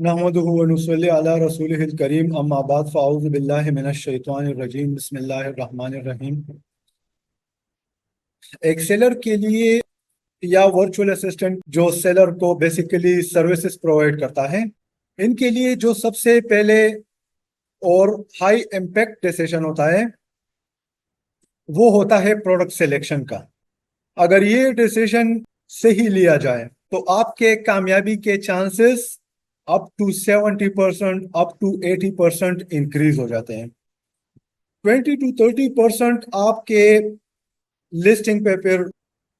नहमदुहु व नुसल्ली अला रसूलिहिल करीम अम्मा बाद फ़अऊज़ु बिल्लाहि मिनश शैतानिर रजीम बिस्मिल्लाहिर रहमानिर रहीम। एक सेलर के लिए या वर्चुअल असिस्टेंट जो सेलर को बेसिकली सर्विसेज प्रोवाइड करता है, इनके लिए जो सबसे पहले और हाई इम्पैक्ट डिसीजन होता है वो होता है प्रोडक्ट सिलेक्शन का। अगर ये डिसीजन सही लिया जाए तो आपके कामयाबी के chances up to 70% up to 80% increase हो जाते हैं। 20 to 30% आपके लिस्टिंग पे फिर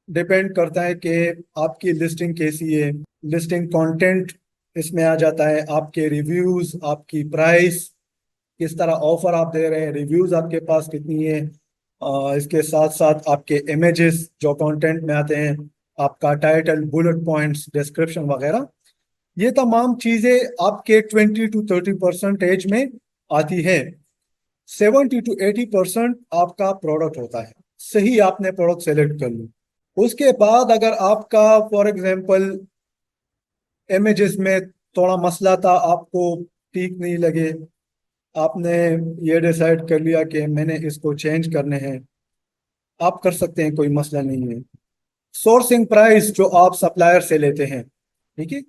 डिपेंड करता है कि आपकी लिस्टिंग कैसी है। लिस्टिंग कंटेंट इसमें आ जाता है, आपके रिव्यूज, आपकी प्राइस, किस तरह ऑफर आप दे रहे हैं, रिव्यूज आपके पास कितनी है। इसके साथ साथ आपके इमेजेस जो कंटेंट में आते हैं, आपका टाइटल, बुलेट पॉइंट्स, डिस्क्रिप्शन वगैरह, ये तमाम चीजें आपके 20 to 30% में आती है। 70 to 80% आपका प्रोडक्ट होता है। सही आपने प्रोडक्ट सेलेक्ट कर ली, उसके बाद अगर आपका फॉर एग्जांपल इमेजेस में थोड़ा मसला था, आपको ठीक नहीं लगे, आपने ये डिसाइड कर लिया कि मैंने इसको चेंज करने हैं, आप कर सकते हैं, कोई मसला नहीं है। सोर्सिंग प्राइस जो आप सप्लायर से लेते हैं, ठीक है,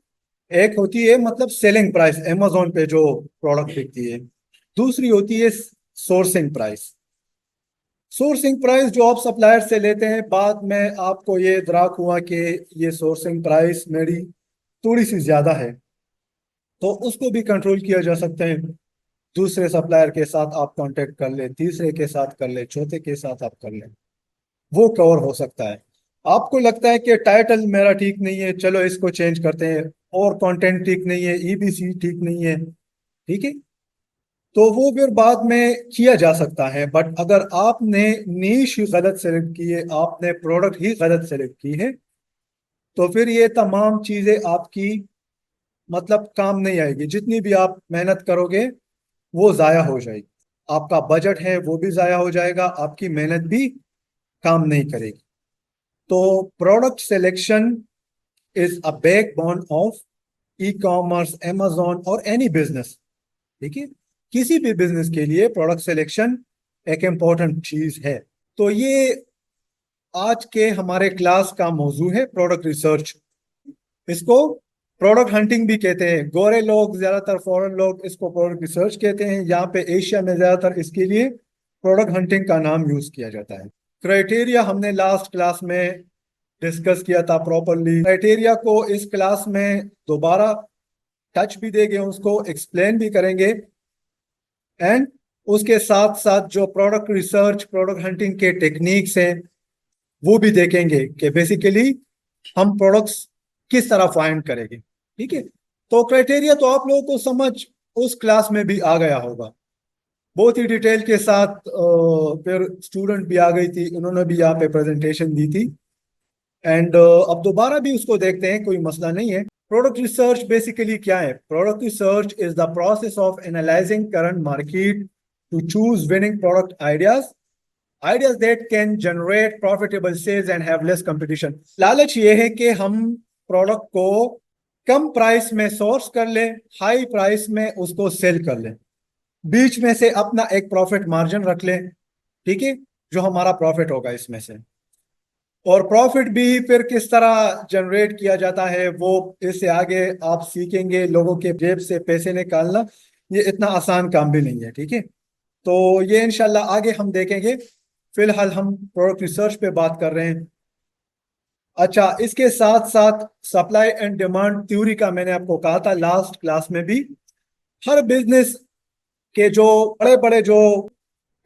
एक होती है मतलब सेलिंग प्राइस अमेजोन पे जो प्रोडक्ट बिकती है, दूसरी होती है सोर्सिंग प्राइस। सोर्सिंग प्राइस जो आप सप्लायर से लेते हैं, बाद में आपको ये इदराक हुआ कि ये सोर्सिंग प्राइस मेरी थोड़ी सी ज्यादा है, तो उसको भी कंट्रोल किया जा सकता है। दूसरे सप्लायर के साथ आप कांटेक्ट कर ले, तीसरे के साथ कर ले, चौथे के साथ आप कर ले, वो कवर हो सकता है। आपको लगता है कि टाइटल मेरा ठीक नहीं है, चलो इसको चेंज करते हैं, और कंटेंट ठीक नहीं है, ईबीसी ठीक नहीं है, ठीक है, तो वो फिर बाद में किया जा सकता है। बट अगर आपने नीश ही गलत सेलेक्ट की है, आपने प्रोडक्ट ही गलत सेलेक्ट की है, तो फिर ये तमाम चीजें आपकी मतलब काम नहीं आएगी। जितनी भी आप मेहनत करोगे वो जाया हो जाएगी, आपका बजट है वो भी जाया हो जाएगा, आपकी मेहनत भी काम नहीं करेगी। तो product selection is a backbone of e commerce, amazon और एनी बिजनेस। ठीक है, किसी भी बिजनेस के लिए प्रोडक्ट सिलेक्शन एक इम्पॉर्टेंट चीज है। तो ये आज के हमारे क्लास का मौजू है, प्रोडक्ट रिसर्च। इसको प्रोडक्ट हंटिंग भी कहते हैं। गोरे लोग, ज्यादातर फॉरेन लोग इसको प्रोडक्ट रिसर्च कहते हैं। यहाँ पे एशिया में ज्यादातर इसके लिए प्रोडक्ट हंटिंग का नाम यूज किया जाता है। क्राइटेरिया हमने लास्ट क्लास में डिस्कस किया था प्रॉपरली। क्राइटेरिया को इस क्लास में दोबारा टच भी देंगे, उसको एक्सप्लेन भी करेंगे, एंड उसके साथ साथ जो प्रोडक्ट रिसर्च, प्रोडक्ट हंटिंग के टेक्निक्स हैं वो भी देखेंगे कि बेसिकली हम प्रोडक्ट्स किस तरह फाइंड करेंगे। ठीक है, तो क्राइटेरिया तो आप लोगों को समझ उस क्लास में भी आ गया होगा, बहुत ही डिटेल के साथ। फिर स्टूडेंट भी आ गई थी, उन्होंने भी यहाँ पे प्रेजेंटेशन दी थी, एंड अब दोबारा भी उसको देखते हैं, कोई मसला नहीं है। प्रोडक्ट रिसर्च बेसिकली क्या है? Product research is the process of analysing current market to choose winning product ideas, ideas that can generate profitable sales and have less competition. लालच ये है कि हम प्रोडक्ट को कम प्राइस में सोर्स कर ले, हाई प्राइस में उसको सेल कर ले, बीच में से अपना एक प्रॉफिट मार्जिन रख ले, ठीक है, जो हमारा प्रॉफिट होगा इसमें से। और प्रॉफिट भी फिर किस तरह जनरेट किया जाता है वो इससे आगे आप सीखेंगे। लोगों के जेब से पैसे निकालना ये इतना आसान काम भी नहीं है, ठीक है, तो ये इंशाल्लाह आगे हम देखेंगे। फिलहाल हम प्रोडक्ट रिसर्च पे बात कर रहे हैं। अच्छा, इसके साथ साथ सप्लाई एंड डिमांड थ्योरी का मैंने आपको कहा था लास्ट क्लास में भी। हर बिजनेस के जो बड़े बड़े जो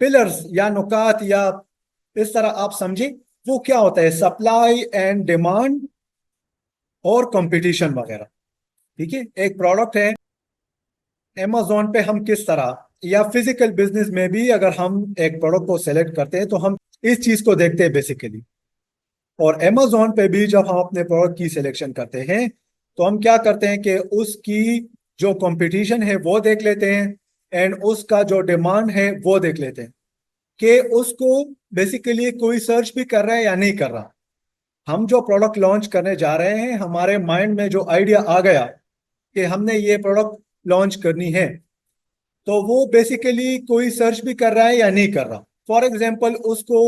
पिलर्स या नुकात या इस तरह आप समझे, वो क्या होता है? सप्लाई एंड डिमांड और कंपटीशन वगैरह। ठीक है, एक प्रोडक्ट है अमेजोन पे, हम किस तरह, या फिजिकल बिजनेस में भी अगर हम एक प्रोडक्ट को सेलेक्ट करते हैं तो हम इस चीज को देखते हैं बेसिकली। और अमेजोन पे भी जब हम अपने प्रोडक्ट की सिलेक्शन करते हैं तो हम क्या करते हैं कि उसकी जो कंपटीशन है वो देख लेते हैं, एंड उसका जो डिमांड है वो देख लेते हैं कि उसको बेसिकली कोई सर्च भी कर रहा है या नहीं कर रहा। हम जो प्रोडक्ट लॉन्च करने जा रहे हैं, हमारे माइंड में जो आइडिया आ गया, कि हमने ये प्रोडक्ट लॉन्च करनी है, तो वो बेसिकली कोई सर्च भी कर रहा है या नहीं कर रहा। फॉर एग्जाम्पल उसको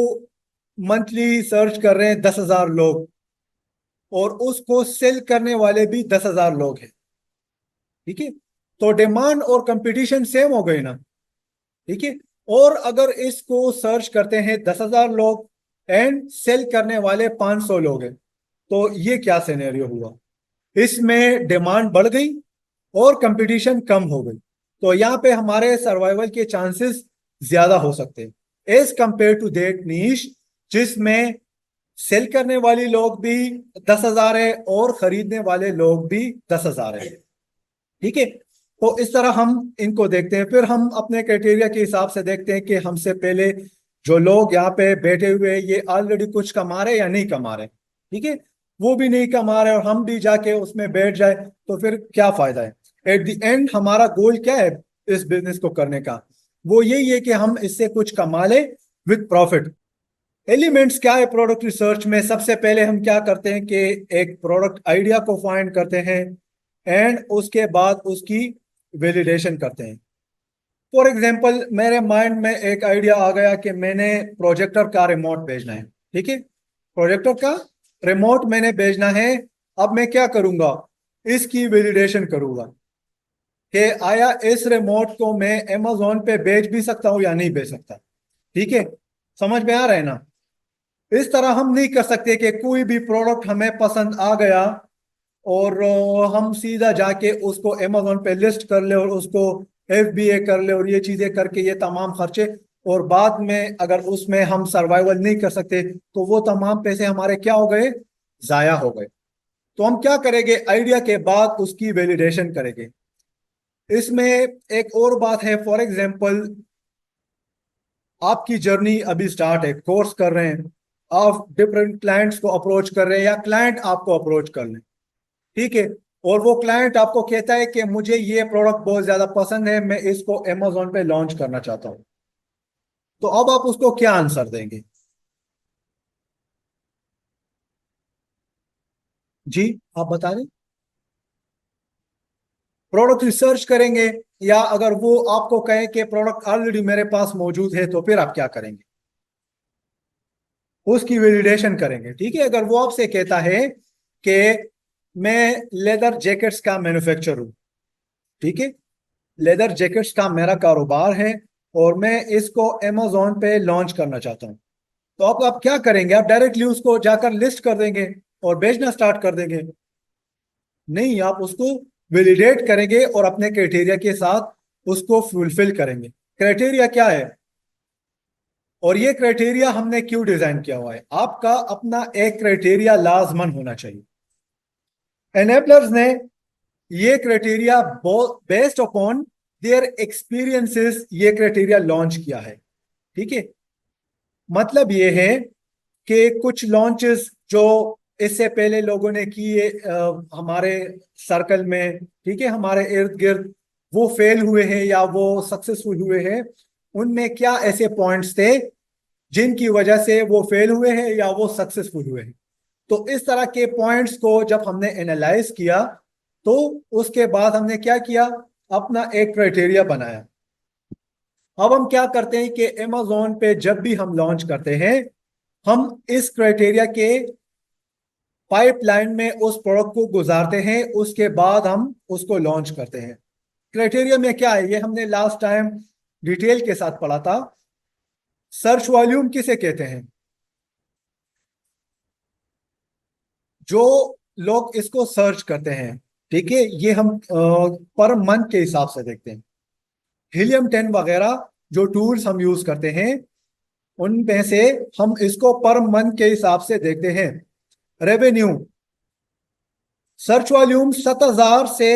मंथली सर्च कर रहे हैं 10,000 लोग, और उसको सेल करने वाले भी 10,000 लोग हैं। ठीक है, तो डिमांड और कंपटीशन सेम हो गई ना। ठीक है, और अगर इसको सर्च करते हैं 10,000 लोग एंड सेल करने वाले 500 लोग हैं, तो ये क्या सिनेरियो हुआ? इसमें डिमांड बढ़ गई और कंपटीशन कम हो गई, तो यहाँ पे हमारे सर्वाइवल के चांसेस ज्यादा हो सकते हैं एज कंपेयर टू दैट नीश, जिसमें सेल करने वाले लोग भी 10,000 है और खरीदने वाले लोग भी 10,000 है। ठीक है, तो इस तरह हम इनको देखते हैं। फिर हम अपने क्राइटेरिया के हिसाब से देखते हैं कि हमसे पहले जो लोग यहाँ पे बैठे हुए हैं ये ऑलरेडी कुछ कमा रहे या नहीं कमा रहे। ठीक है, वो भी नहीं कमा रहे और हम भी जाके उसमें बैठ जाए तो फिर क्या फायदा है? एट द एंड हमारा गोल क्या है इस बिजनेस को करने का? वो यही है कि हम इससे कुछ कमा ले विथ प्रॉफिट। एलिमेंट्स क्या है प्रोडक्ट रिसर्च में? सबसे पहले हम क्या करते हैं कि एक प्रोडक्ट आइडिया को फाइंड करते हैं एंड उसके बाद उसकी वैलिडेशन करते हैं। फॉर एग्जांपल मेरे माइंड में एक आइडिया आ गया कि मैंने प्रोजेक्टर का रिमोट भेजना है। ठीक है, प्रोजेक्टर का रिमोट मैंने भेजना है। अब मैं क्या करूंगा? इसकी वैलिडेशन करूंगा कि आया इस रिमोट को मैं अमेजोन पे बेच भी सकता हूँ या नहीं बेच सकता। ठीक है, समझ में आ रहा है ना? इस तरह हम नहीं कर सकते कि कोई भी प्रोडक्ट हमें पसंद आ गया और हम सीधा जाके उसको अमेजोन पे लिस्ट कर ले और उसको FBA कर ले और ये चीजें करके ये तमाम खर्चे, और बाद में अगर उसमें हम सर्वाइवल नहीं कर सकते तो वो तमाम पैसे हमारे क्या हो गए? जाया हो गए। तो हम क्या करेंगे? आइडिया के बाद उसकी वैलिडेशन करेंगे। इसमें एक और बात है, फॉर एग्जाम्पल आपकी जर्नी अभी स्टार्ट है, कोर्स कर रहे हैं, आप डिफरेंट क्लाइंट्स को अप्रोच कर रहे हैं या क्लाइंट आपको अप्रोच कर लें। ठीक है, और वो क्लाइंट आपको कहता है कि मुझे ये प्रोडक्ट बहुत ज्यादा पसंद है, मैं इसको अमेजोन पे लॉन्च करना चाहता हूँ, तो अब आप उसको क्या आंसर देंगे? जी, आप बता दें। प्रोडक्ट रिसर्च करेंगे, या अगर वो आपको कहे कि प्रोडक्ट ऑलरेडी मेरे पास मौजूद है तो फिर आप क्या करेंगे? उसकी वैलिडेशन करेंगे। ठीक है, अगर वो आपसे कहता है कि मैं लेदर जैकेट्स का मैन्युफैक्चरर हूँ, ठीक है, लेदर जैकेट्स का मेरा कारोबार है और मैं इसको अमेजोन पे लॉन्च करना चाहता हूँ, तो आप क्या करेंगे? आप डायरेक्टली उसको जाकर लिस्ट कर देंगे और बेचना स्टार्ट कर देंगे? नहीं, आप उसको वैलिडेट करेंगे और अपने क्राइटेरिया के साथ उसको फुलफिल करेंगे। क्राइटेरिया क्या है और ये क्राइटेरिया हमने क्यों डिजाइन किया हुआ है? आपका अपना एक क्राइटेरिया लाजमन होना चाहिए। एनेबलर्स ने ये criteria based upon their experiences ये क्राइटेरिया लॉन्च किया है। ठीक है, मतलब ये है कि कुछ लॉन्चेस जो इससे पहले लोगों ने किए हमारे सर्कल में, ठीक है, हमारे इर्द गिर्द, वो फेल हुए हैं या वो सक्सेसफुल हुए हैं, उनमें क्या ऐसे पॉइंट्स थे जिनकी वजह से वो फेल हुए हैं या वो सक्सेसफुल हुए हैं? तो इस तरह के पॉइंट्स को जब हमने एनालाइज किया तो उसके बाद हमने क्या किया? अपना एक क्राइटेरिया बनाया। अब हम क्या करते हैं कि अमेजोन पे जब भी हम लॉन्च करते हैं, हम इस क्राइटेरिया के पाइपलाइन में उस प्रोडक्ट को गुजारते हैं, उसके बाद हम उसको लॉन्च करते हैं। क्राइटेरिया में क्या है ये हमने लास्ट टाइम डिटेल के साथ पढ़ा था। सर्च वॉल्यूम किसे कहते हैं? जो लोग इसको सर्च करते हैं, ठीक है, ये हम पर मंथ के हिसाब से देखते हैं। हीलियम 10 वगैरह जो टूल्स हम यूज करते हैं उनमें से हम इसको पर मंथ के हिसाब से देखते हैं। रेवेन्यू, सर्च वॉल्यूम 7,000 से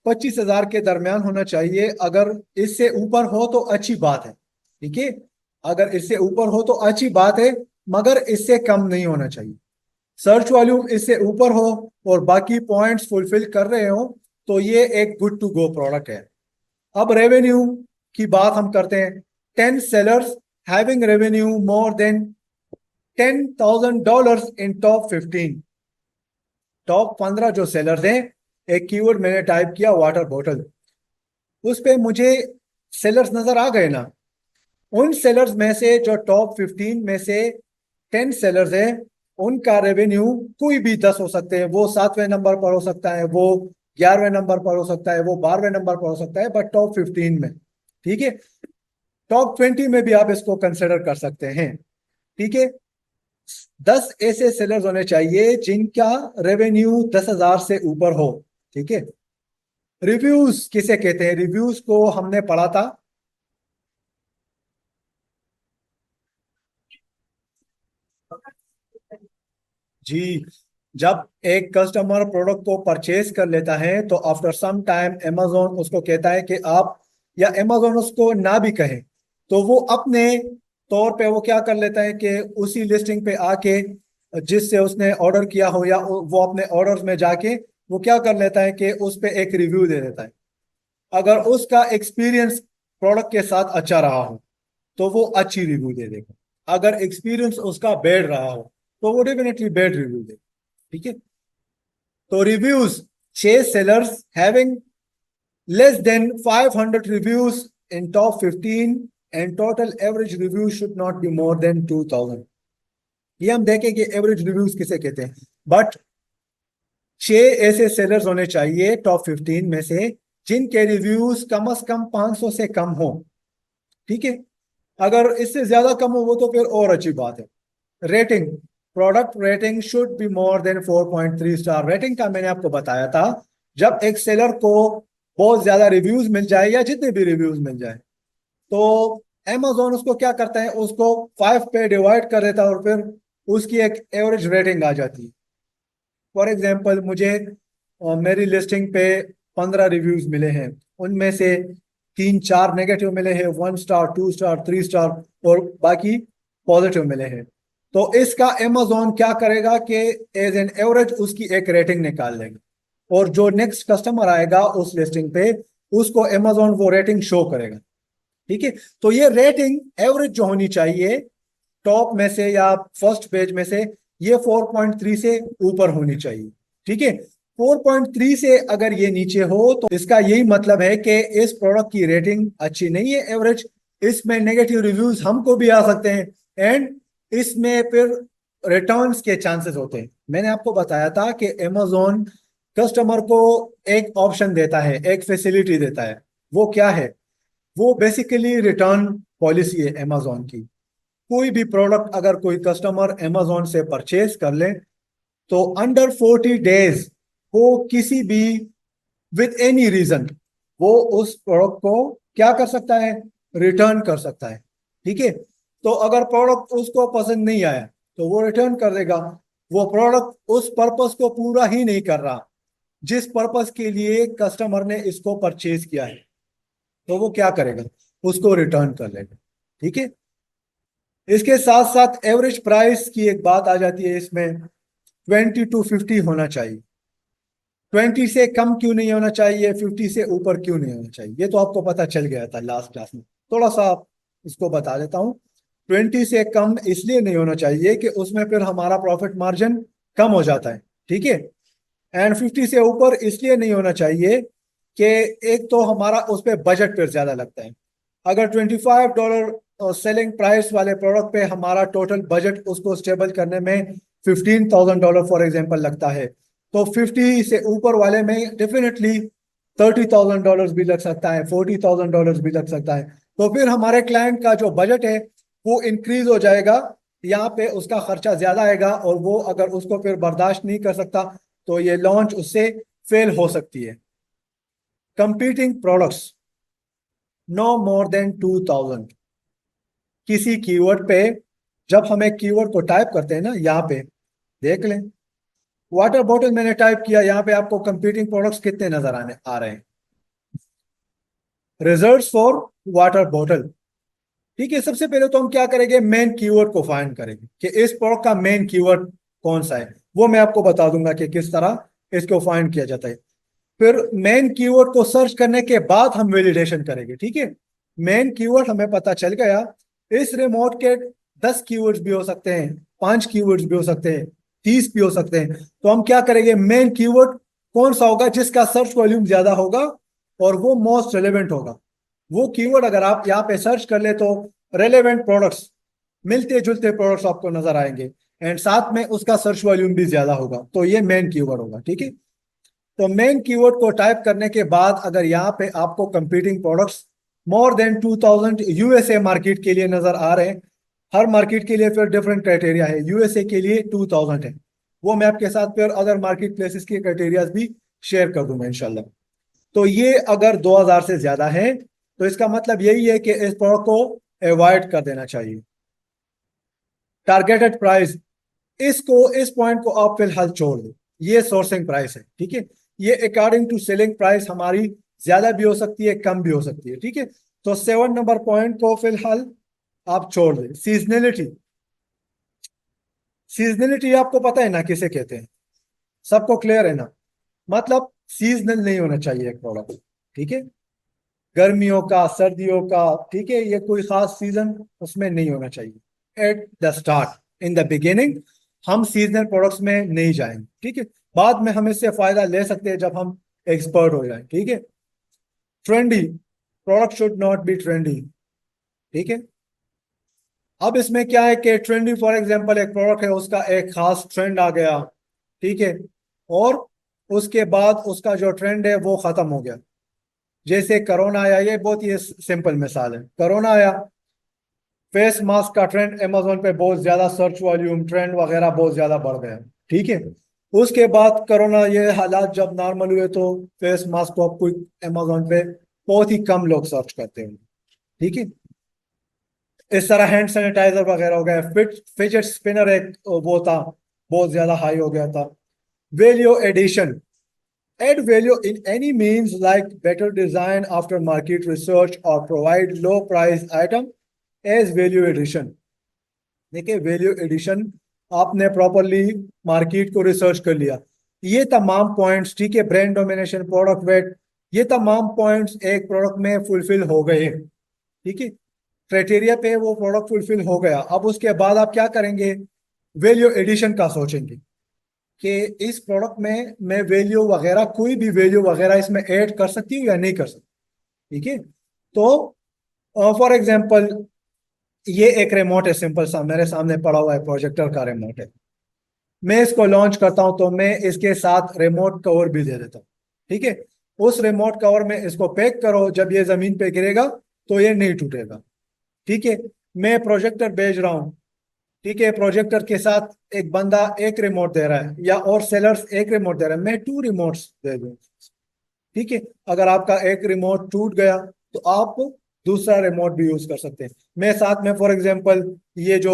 25,000 के दरमियान होना चाहिए। अगर इससे ऊपर हो तो अच्छी बात है। ठीक है, अगर इससे ऊपर हो तो अच्छी बात है, मगर इससे कम नहीं होना चाहिए। सर्च वॉल्यूम इससे ऊपर हो और बाकी पॉइंट्स फुलफिल कर रहे हो तो ये एक गुड टू गो प्रोडक्ट है। अब रेवेन्यू की बात हम करते हैं। 10 sellers having revenue more than $10,000 इन टॉप 15। टॉप 15 जो सेलर्स हैं एक कीवर्ड मैंने टाइप किया वाटर बॉटल, उस पे मुझे सेलर्स नजर आ गए ना। उन सेलर्स में से जो टॉप 15 में से 10 सेलर्स हैं, उनका रेवेन्यू कोई भी 10 हो सकते हैं, वो 7वें नंबर पर हो सकता है, वो 11वें नंबर पर हो सकता है, वो 12वें नंबर पर हो सकता है, बट टॉप 15 में। ठीक है। टॉप 20 में भी आप इसको कंसिडर कर सकते हैं। ठीक है। 10 ऐसे सेलर्स होने चाहिए जिनका रेवेन्यू 10,000 से ऊपर हो। ठीक है। रिव्यूज किसे कहते हैं? रिव्यूज को हमने पढ़ा था। जी, जब एक कस्टमर प्रोडक्ट को परचेज कर लेता है तो आफ्टर सम टाइम amazon उसको कहता है कि आप, या amazon उसको ना भी कहे तो वो अपने तौर पे वो क्या कर लेता है कि उसी लिस्टिंग पे आके जिससे उसने ऑर्डर किया हो, या वो अपने ऑर्डर्स में जाके वो क्या कर लेता है कि उस पे एक रिव्यू दे देता है। अगर उसका एक्सपीरियंस प्रोडक्ट के साथ अच्छा रहा हो तो वो अच्छी रिव्यू दे देगा। अगर एक्सपीरियंस उसका बैड रहा हो तो वो डेफिनेटली बैड रिव्यू देगा। ठीक है। तो reviews, 6 sellers having less than 500 reviews in top 15 and total average review should not be more than 2000। ये हम देखें कि एवरेज रिव्यूज किसे कहते हैं। बट 6 ऐसे सेलर्स होने चाहिए टॉप 15 में से जिनके रिव्यूज कम से कम 500 से कम हो। ठीक है। अगर इससे ज्यादा कम हो वो तो फिर और अच्छी बात है। Rating, product rating should be more than 4.3 star. Rating का मैंने आपको बताया था, जब एक सेलर को बहुत ज्यादा रिव्यूज मिल जाए या जितने भी रिव्यूज मिल जाए तो amazon उसको क्या करता है, उसको 5 पे डिवाइड कर देता है और फिर उसकी एक एवरेज रेटिंग आ जाती है। फॉर एग्जाम्पल मुझे मेरी लिस्टिंग पे 15 रिव्यूज मिले हैं, उनमें से 3-4 नेगेटिव मिले हैं, 1 स्टार, 2 स्टार, 3 स्टार, और बाकी पॉजिटिव मिले हैं। तो इसका अमेजोन क्या करेगा कि एज एन एवरेज उसकी एक रेटिंग निकाल लेगा, और जो नेक्स्ट कस्टमर आएगा उस लिस्टिंग पे उसको अमेजोन वो रेटिंग शो करेगा। ठीक है। तो ये रेटिंग एवरेज जो होनी चाहिए टॉप में से या फर्स्ट पेज में से, ये 4.3 से ऊपर होनी चाहिए। ठीक है। 4.3 से अगर ये नीचे हो तो इसका यही मतलब है कि इस प्रोडक्ट की रेटिंग अच्छी नहीं है, एवरेज। इसमें नेगेटिव रिव्यूज हमको भी आ सकते हैं, एंड इसमें फिर रिटर्न्स के चांसेस होते हैं। मैंने आपको बताया था कि अमेजोन कस्टमर को एक ऑप्शन देता है, एक फैसिलिटी देता है। वो क्या है? वो बेसिकली रिटर्न पॉलिसी है अमेजोन की। कोई भी प्रोडक्ट अगर कोई कस्टमर अमेजोन से परचेज कर ले तो अंडर 40 डेज वो किसी भी, विद एनी रीजन, वो उस प्रोडक्ट को क्या कर सकता है? रिटर्न कर सकता है। ठीक है। तो अगर प्रोडक्ट उसको पसंद नहीं आया तो वो रिटर्न कर देगा। वो प्रोडक्ट उस पर्पस को पूरा ही नहीं कर रहा जिस पर्पस के लिए कस्टमर ने इसको परचेज किया है, तो वो क्या करेगा? उसको रिटर्न कर लेगा। ठीक है। इसके साथ साथ एवरेज प्राइस की एक बात आ जाती है इसमें। 20 to 50 होना चाहिए। 20 से कम क्यों नहीं होना चाहिए, 50 से ऊपर क्यों नहीं होना चाहिए, ये तो आपको पता चल गया था लास्ट क्लास में। थोड़ा सा इसको बता देता हूँ। 20 से कम इसलिए नहीं होना चाहिए कि उसमें फिर हमारा प्रॉफिट मार्जिन कम हो जाता है। ठीक है। एंड 50 से ऊपर इसलिए नहीं होना चाहिए कि एक तो हमारा उस पर बजट पर ज्यादा लगता है। अगर $25 सेलिंग प्राइस वाले प्रोडक्ट पे हमारा टोटल बजट उसको स्टेबल करने में $15,000 फॉर एग्जांपल लगता है, तो 50 से ऊपर वाले में डेफिनेटली $30,000 भी लग सकता है, $40,000 भी लग सकता है। तो फिर हमारे क्लाइंट का जो बजट है वो इंक्रीज हो जाएगा, यहाँ पे उसका खर्चा ज्यादा आएगा, और वो अगर उसको फिर बर्दाश्त नहीं कर सकता तो ये लॉन्च उससे फेल हो सकती है। Competing products no more than 2000 किसी कीवर्ड पे। जब हम एक कीवर्ड को टाइप करते हैं ना, यहाँ पे देख लें, वाटर बॉटल मैंने टाइप किया, यहाँ पे आपको कंपीटिंग प्रोडक्ट्स कितने नजर आने आ रहे हैं? Results for water bottle. ठीक है। सबसे पहले तो हम क्या करेंगे, मेन कीवर्ड को फाइंड करेंगे कि इस प्रोडक्ट का मेन कीवर्ड कौन सा है। वो मैं आपको बता दूंगा कि किस तरह इसको फाइंड किया जाता है। फिर मेन कीवर्ड को सर्च करने के बाद हम वैलिडेशन करेंगे। ठीक है। मेन कीवर्ड हमें पता चल गया। इस रिमोट के 10 कीवर्ड्स भी हो सकते हैं, 5 कीवर्ड्स भी हो सकते हैं, 30 भी हो सकते हैं। तो हम क्या करेंगे, मेन कीवर्ड कौन सा होगा जिसका सर्च वॉल्यूम ज्यादा होगा और वो मोस्ट रेलेवेंट होगा। वो कीवर्ड अगर आप यहाँ पे सर्च कर ले तो रेलेवेंट प्रोडक्ट्स, मिलते जुलते प्रोडक्ट्स आपको नजर आएंगे, एंड साथ में उसका सर्च वॉल्यूम भी ज्यादा होगा, तो ये मेन कीवर्ड होगा। ठीक है, तो मेन कीवर्ड को टाइप करने के बाद अगर यहाँ पे आपको कंपीटिंग प्रोडक्ट्स मोर देन 2000 यूएसए मार्केट के लिए नजर आ रहे हैं, हर मार्केट के लिए फिर डिफरेंट क्राइटेरिया है, यूएसए के लिए 2000 है, वो मैं आपके साथ फिर अदर मार्केट प्लेसेस के क्राइटेरिया भी शेयर कर दूंगा इंशाल्लाह। तो ये अगर 2000 से ज्यादा है तो इसका मतलब यही है कि इस प्रोडक्ट को अवॉइड कर देना चाहिए। टारगेटेड प्राइस, इसको इस पॉइंट को आप फिलहाल छोड़ दो, ये सोर्सिंग प्राइस है। ठीक है, ये अकॉर्डिंग टू सेलिंग प्राइस हमारी ज्यादा भी हो सकती है, कम भी हो सकती है। ठीक है, तो 7 नंबर पॉइंट को फिलहाल आप छोड़ दें। सीजनलिटी, सीजनलिटी आपको पता है ना किसे कहते हैं, सबको क्लियर है ना, मतलब सीजनल नहीं होना चाहिए एक प्रोडक्ट। ठीक है, गर्मियों का, सर्दियों का, ठीक है, ये कोई खास सीजन उसमें नहीं होना चाहिए। At the start, in the beginning हम सीजनल प्रोडक्ट्स में नहीं जाएंगे। ठीक है, बाद में हम इससे फायदा ले सकते हैं जब हम एक्सपर्ट हो जाएं। ठीक है, trendy product should not be trendy. ठीक है, अब इसमें क्या है कि ट्रेंडी फॉर एग्जांपल एक प्रोडक्ट है, उसका एक खास ट्रेंड आ गया, ठीक है, और उसके बाद उसका जो ट्रेंड है वो खत्म हो गया। जैसे कोरोना आया, ये बहुत ही सिंपल मिसाल है, कोरोना आया, फेस मास्क का ट्रेंड अमेजोन पे बहुत ज्यादा सर्च वॉल्यूम ट्रेंड वगैरह बहुत ज्यादा बढ़ गया। ठीक है, उसके बाद कोरोना ये हालात जब नॉर्मल हुए तो फेस मास्क को अब कोई अमेजोन पे बहुत ही कम लोग सर्च करते हैं। ठीक है, इस तरह हैंड सैनिटाइजर वगैरह हो गया, फिजेट स्पिनर एक वो था, बहुत ज्यादा हाई हो गया था। Value addition, add value in any means like better design after market research or provide low price item as value addition। देखिए वैल्यू एडिशन, आपने प्रॉपरली मार्केट को रिसर्च कर लिया, ये तमाम पॉइंट्स, ठीक है, ब्रांड डोमिनेशन, प्रोडक्ट वेट, ये तमाम पॉइंट्स एक प्रोडक्ट में फुलफिल हो गए। ठीक है, क्राइटेरिया पे वो प्रोडक्ट फुलफिल हो गया, अब उसके बाद आप क्या करेंगे, वैल्यू एडिशन का सोचेंगे कि इस प्रोडक्ट में मैं वैल्यू वगैरह, कोई भी वैल्यू वगैरह इसमें ऐड कर सकती हूँ या नहीं कर सकती। ठीक है, तो फॉर एग्जांपल ये एक रिमोट है, सिंपल सा मेरे सामने पड़ा हुआ है, प्रोजेक्टर का रिमोट है, मैं इसको लॉन्च करता हूं तो मैं इसके साथ रिमोट कवर भी दे देता हूँ। ठीक है, उस रिमोट कवर में इसको पैक करो, जब ये जमीन पे गिरेगा तो ये नहीं टूटेगा। ठीक है, मैं प्रोजेक्टर भेज रहा हूँ, ठीक है, प्रोजेक्टर के साथ एक बंदा एक रिमोट दे रहा है या और सेलर्स एक रिमोट दे रहा है, मैं 2 रिमोट्स दे दूँ। ठीक है, अगर आपका एक रिमोट टूट गया तो आप दूसरा रिमोट भी यूज कर सकते हैं। मैं साथ में फॉर एग्जांपल ये जो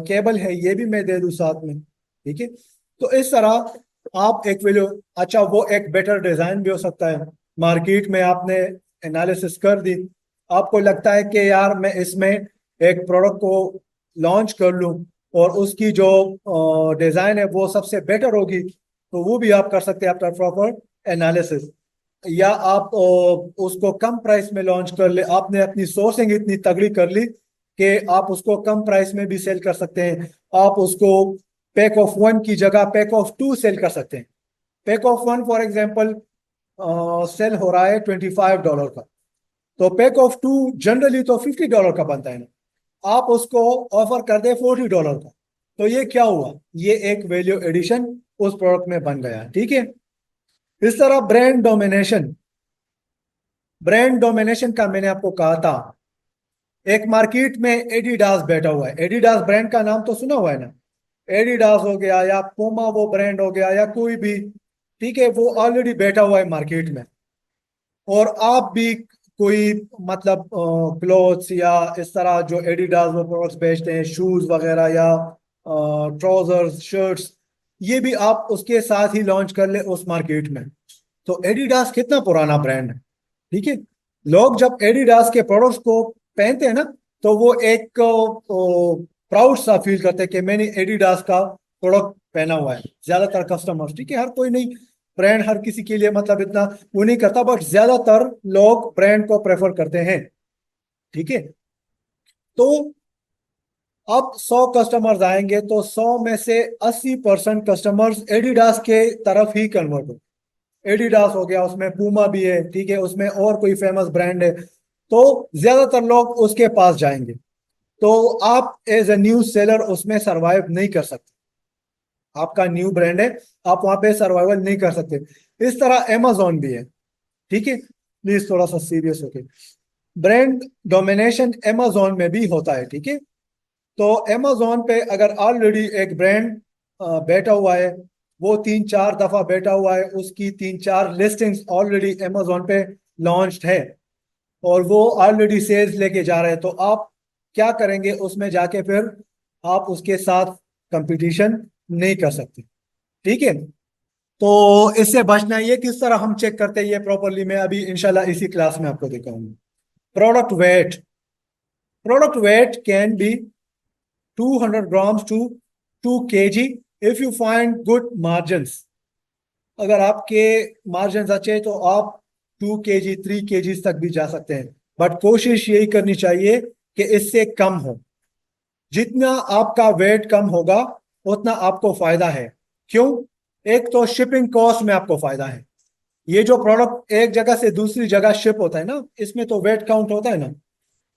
केबल है ये भी मैं दे दूं साथ में। ठीक है, तो इस तरह आप एक वैल्यू, अच्छा वो एक बेटर डिजाइन भी हो सकता है, मार्केट में आपने एनालिसिस कर दी, आपको लगता है कि यार मैं इसमें एक प्रोडक्ट को लॉन्च कर लूं और उसकी जो डिजाइन है वो सबसे बेटर होगी, तो वो भी आप कर सकते हैं आफ्टर प्रॉपर एनालिसिस। या आप उसको कम प्राइस में लॉन्च कर ले, आपने अपनी सोर्सिंग इतनी तगड़ी कर ली कि आप उसको कम प्राइस में भी सेल कर सकते हैं। आप उसको पैक ऑफ 1 की जगह पैक ऑफ 2 सेल कर सकते हैं। Pack of 1 for example sale हो रहा है $25 का, तो पैक ऑफ 2 जनरली तो $50 का बनता है ना, आप उसको ऑफर कर दे $40 का, तो ये क्या हुआ, ये एक वैल्यू एडिशन उस प्रोडक्ट में बन गया। ठीक है, इस तरह ब्रांड डोमिनेशन, ब्रांड डोमिनेशन का मैंने आपको कहा था, एक मार्केट में एडिडास बैठा हुआ है, एडिडास ब्रांड का नाम तो सुना हुआ है ना, एडिडास हो गया या पूमा वो ब्रांड हो गया या कोई भी, ठीक है, वो ऑलरेडी बैठा हुआ है मार्केट में, और आप भी कोई मतलब क्लोथ्स या इस तरह जो एडिडास वो प्रोडक्ट्स बेचते हैं, शूज वगैरह या ट्राउजर्स, शर्ट्स, ये भी आप उसके साथ ही लॉन्च कर ले उस मार्केट में, तो एडिडास कितना पुराना ब्रांड है। ठीक है, लोग जब एडिडास के प्रोडक्ट्स को पहनते हैं ना, तो वो एक प्राउड सा फील करते हैं कि मैंने एडिडास का प्रोडक्ट पहना हुआ है। ज्यादातर कस्टमर्स, ठीक है, हर कोई नहीं, ब्रांड हर किसी के लिए मतलब इतना वो नहीं करता, बट ज्यादातर लोग ब्रांड को प्रेफर करते हैं। ठीक है, तो अब 100 कस्टमर्स आएंगे तो 100 में से 80% कस्टमर्स एडिडास के तरफ ही कन्वर्ट हो, एडिडास हो गया, उसमें पूमा भी है, ठीक है, उसमें और कोई फेमस ब्रांड है, तो ज्यादातर लोग उसके पास जाएंगे। तो आप एज ए न्यू सेलर उसमें सरवाइव नहीं कर सकते। आपका न्यू ब्रांड है, आप वहां पे सर्वाइवल नहीं कर सकते। इस तरह amazon भी है, ठीक है। प्लीज थोड़ा सा सीरियस होके, ब्रांड डोमिनेशन amazon में भी होता है, ठीक है। तो amazon पे अगर ऑलरेडी एक ब्रांड बैठा हुआ है, वो 3-4 दफा बैठा हुआ है, उसकी 3-4 लिस्टिंग्स ऑलरेडी amazon पे लॉन्च्ड है, और वो ऑलरेडी सेल्स लेके जा रहे हैं, तो आप क्या करेंगे उसमें जाके? फिर आप उसके साथ कंपटीशन नहीं कर सकते, ठीक है। तो इससे बचना, ये किस तरह हम चेक करते हैं ये प्रॉपरली, मैं अभी इंशाल्लाह इसी क्लास में आपको दिखाऊंगा। Product weight, product weight can be 200 grams to 2 kg if you find good margins। अगर आपके मार्जिन अच्छे हैं तो आप 2 kg 3 kg तक भी जा सकते हैं, बट कोशिश यही करनी चाहिए कि इससे कम हो। जितना आपका वेट कम होगा उतना आपको फायदा है। क्यों? एक तो शिपिंग कॉस्ट में आपको फायदा है। ये जो प्रोडक्ट एक जगह से दूसरी जगह शिप होता है ना, इसमें तो वेट काउंट होता है ना,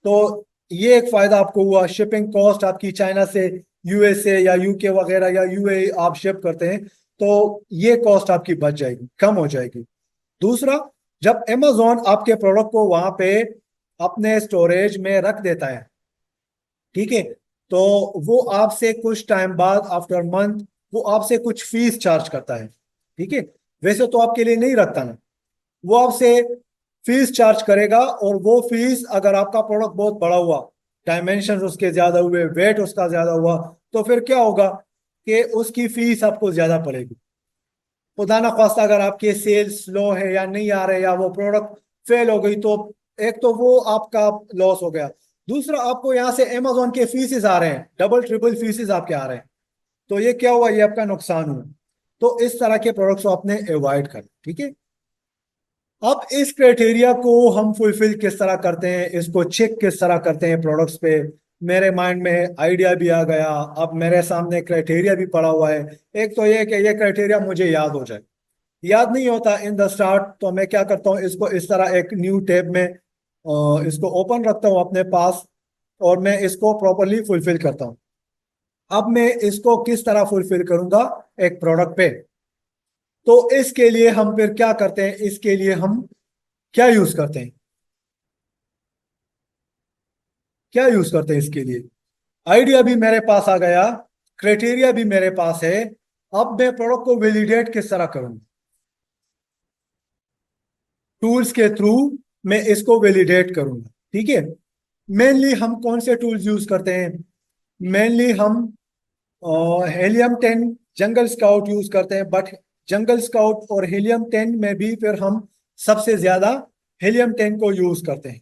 तो ये एक फायदा आपको हुआ। शिपिंग कॉस्ट आपकी चाइना से यूएसए या यूके वगैरह या यूएई आप शिप करते हैं, तो ये कॉस्ट आपकी बच जाएगी, कम हो जाएगी। दूसरा, जब amazon आपके प्रोडक्ट को वहां पे अपने स्टोरेज में रख देता है, ठीक है, तो वो आपसे कुछ टाइम बाद, आफ्टर मंथ, वो आपसे कुछ फीस चार्ज करता है, ठीक है। वैसे तो आपके लिए नहीं रखता ना, वो आपसे फीस चार्ज करेगा, और वो फीस अगर आपका प्रोडक्ट बहुत बड़ा हुआ, डायमेंशन उसके ज्यादा हुए, वेट उसका ज्यादा हुआ, तो फिर क्या होगा कि उसकी फीस आपको ज्यादा पड़ेगी। खुदा ना खास्ता अगर आपके सेल्स लो है या नहीं आ रहे, या वो प्रोडक्ट फेल हो गई, तो एक तो वो आपका लॉस हो गया। दूसरा, आपको यहाँ से अमेजोन के फीसेस आ रहे हैं, डबल ट्रिपल फीसेस आपके आ रहे हैं, तो ये क्या हुआ? ये आपका नुकसान हुआ। तो इस तरह के प्रोडक्ट्स को आपने अवॉइड कर, ठीक है। अब इस क्राइटेरिया को हम फुलफिल किस तरह करते हैं, इसको चेक किस तरह करते हैं प्रोडक्ट्स पे, मेरे माइंड में आइडिया भी आ गया। अब मेरे सामने क्राइटेरिया भी पड़ा हुआ है। एक तो ये कि ये क्राइटेरिया मुझे याद हो जाए। याद नहीं होता इन द स्टार्ट, तो मैं क्या करता हूँ, इसको इस तरह एक न्यू टैब में इसको ओपन रखता हूँ अपने पास, और मैं इसको प्रॉपरली फुलफिल करता हूँ। अब मैं इसको किस तरह फुलफिल करूंगा एक प्रोडक्ट पे? तो इसके लिए हम फिर क्या करते हैं, इसके लिए हम क्या यूज करते हैं, क्या यूज करते हैं इसके लिए? आइडिया भी मेरे पास आ गया, क्राइटेरिया भी मेरे पास है। अब मैं प्रोडक्ट को वैलिडेट किस तरह करूंगा? टूल्स के थ्रू मैं इसको वैलिडेट करूंगा, ठीक है। मेनली हम कौन से टूल्स यूज करते हैं? मेनली हम हेलियम 10 जंगल स्काउट यूज करते हैं, बट जंगल स्काउट और हेलियम 10 में भी फिर हम सबसे ज्यादा हेलियम 10 को यूज करते हैं,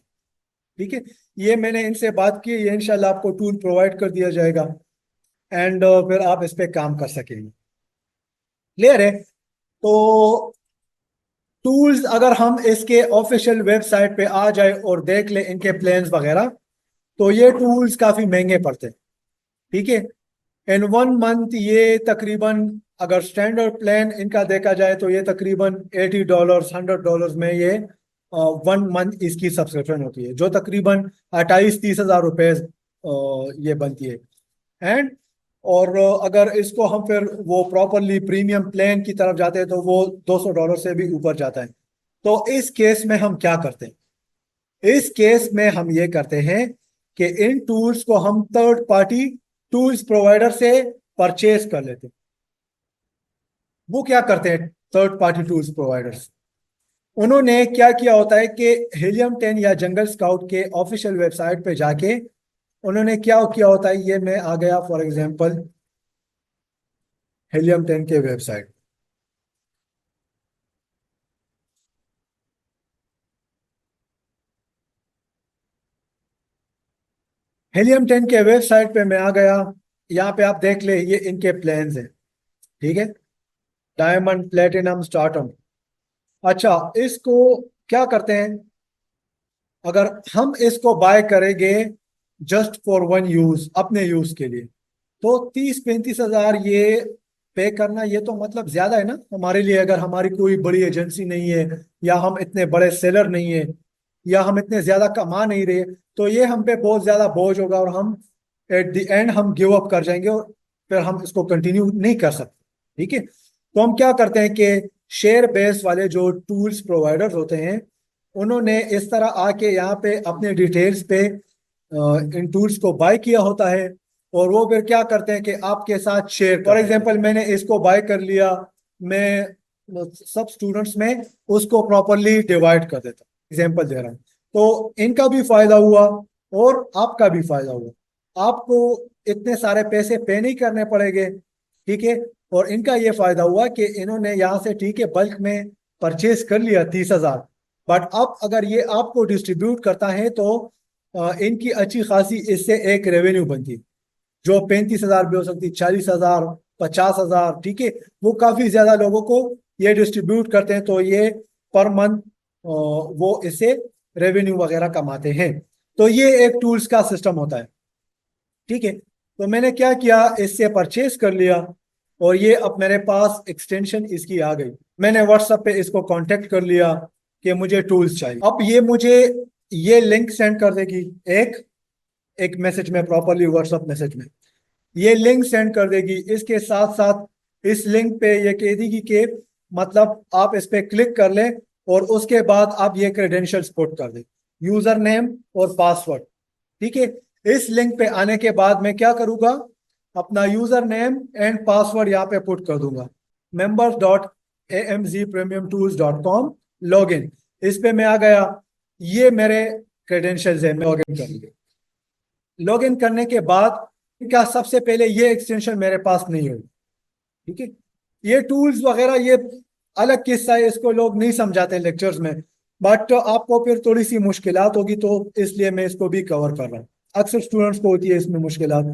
ठीक है। ये मैंने इनसे बात की, ये इंशाल्लाह आपको टूल प्रोवाइड कर दिया जाएगा, एंड फिर आप इस पे काम कर सकेंगे। क्लियर है? तो टूल्स अगर हम इसके ऑफिशियल वेबसाइट पे आ जाए और देख ले इनके प्लान्स वगैरह, तो ये टूल्स काफी महंगे पड़ते हैं, ठीक है। इन 1 मंथ ये तकरीबन, अगर स्टैंडर्ड प्लान इनका देखा जाए तो ये तकरीबन $80 $100 में ये 1 मंथ इसकी सब्सक्रिप्शन होती है, जो तकरीबन 28-30 हज़ार रुपये ये बनती है। एंड और अगर इसको हम फिर वो प्रॉपरली प्रीमियम प्लान की तरफ जाते हैं तो वो $200 से भी ऊपर जाता है। तो इस केस में हम क्या करते हैं? इस केस में हम ये करते हैं कि इन टूल्स को हम थर्ड पार्टी टूल्स प्रोवाइडर से परचेज कर लेते हैं। वो क्या करते हैं थर्ड पार्टी टूल्स प्रोवाइडर्स? उन्होंने क्या किया होता है कि हेलियम 10 या जंगल स्काउट के ऑफिशियल वेबसाइट पे जाके उन्होंने क्या किया होता है, ये मैं आ गया फॉर एग्जांपल हेलियम 10 के वेबसाइट। हेलियम 10 के वेबसाइट पे मैं आ गया। यहाँ पे आप देख ले, ये इनके प्लान्स हैं, ठीक है। Diamond, platinum, स्टार्टम। अच्छा, इसको क्या करते हैं? अगर हम इसको बाय करेंगे जस्ट फॉर वन यूज, अपने यूज के लिए, तो 30-35 हज़ार ये पे करना, ये तो मतलब ज्यादा है ना हमारे लिए। अगर हमारी कोई बड़ी एजेंसी नहीं है, या हम इतने बड़े सेलर नहीं है, या हम इतने ज्यादा कमा नहीं रहे, तो ये हम पे बहुत ज्यादा बोझ होगा, और हम एट द एंड हम गिव अप कर जाएंगे, और फिर हम इसको कंटिन्यू नहीं कर सकते। ठीक है, तो हम क्या करते हैं कि शेयर बेस वाले जो टूल्स प्रोवाइडर्स होते हैं, उन्होंने इस तरह आके यहाँ पे अपने डिटेल्स पे इन टूल्स को बाय किया होता है, और वो फिर क्या करते हैं कि आपके साथ शेयर, फॉर एग्जांपल मैंने इसको बाय कर लिया, मैं सब स्टूडेंट्स में उसको प्रॉपरली डिवाइड कर देता हूँ, एग्जांपल दे रहा हूँ। तो इनका भी फायदा हुआ और आपका भी फायदा हुआ, आपको इतने सारे पैसे पे नहीं करने पड़ेंगे। ठीक है, और इनका ये फायदा हुआ कि इन्होंने यहाँ से ठीक है बल्क में परचेज कर लिया 30,000, बट अब अगर ये आपको डिस्ट्रीब्यूट करता है तो इनकी अच्छी खासी इससे एक रेवेन्यू बनती, जो 35,000 भी हो सकती, 40,000, 50,000। ठीक है, वो काफी ज्यादा लोगों को ये डिस्ट्रीब्यूट करते हैं, तो ये पर मंथ वो इससे रेवेन्यू वगैरह कमाते हैं। तो ये एक टूल्स का सिस्टम होता है। ठीक है, तो मैंने क्या किया, इससे परचेज कर लिया, और ये अब मेरे पास एक्सटेंशन इसकी आ गई। मैंने व्हाट्सएप पे इसको कांटेक्ट कर लिया कि मुझे टूल्स चाहिए। अब ये मुझे ये लिंक सेंड कर देगी, एक एक मैसेज में, प्रॉपरली व्हाट्सएप मैसेज में ये लिंक सेंड कर देगी। इसके साथ साथ इस लिंक पे ये कह देगी कि मतलब आप इस पे क्लिक कर लें, और उसके बाद आप ये क्रेडेंशियल्स पुट कर दें, यूजर नेम और पासवर्ड। ठीक है, इस लिंक पे आने के बाद मैं क्या करूंगा, अपना यूजर नेम एंड पासवर्ड यहाँ पे पुट कर दूंगा, members.amzpremiumtools.com लॉगिन। इस पे मैं आ गया, ये मेरे क्रेडेंशियल्स है, मैं लॉगिन कर लिया। लॉगिन करने के बाद क्या, सबसे पहले ये एक्सटेंशन मेरे पास नहीं होगी। ठीक है, ये टूल्स वगैरह ये अलग किस्सा है, इसको लोग नहीं समझाते लेक्चर्स में, बट आपको फिर थोड़ी सी मुश्किलात होगी, तो इसलिए मैं इसको भी कवर कर रहा हूँ। अक्सर स्टूडेंट्स को होती है इसमें मुश्किलात।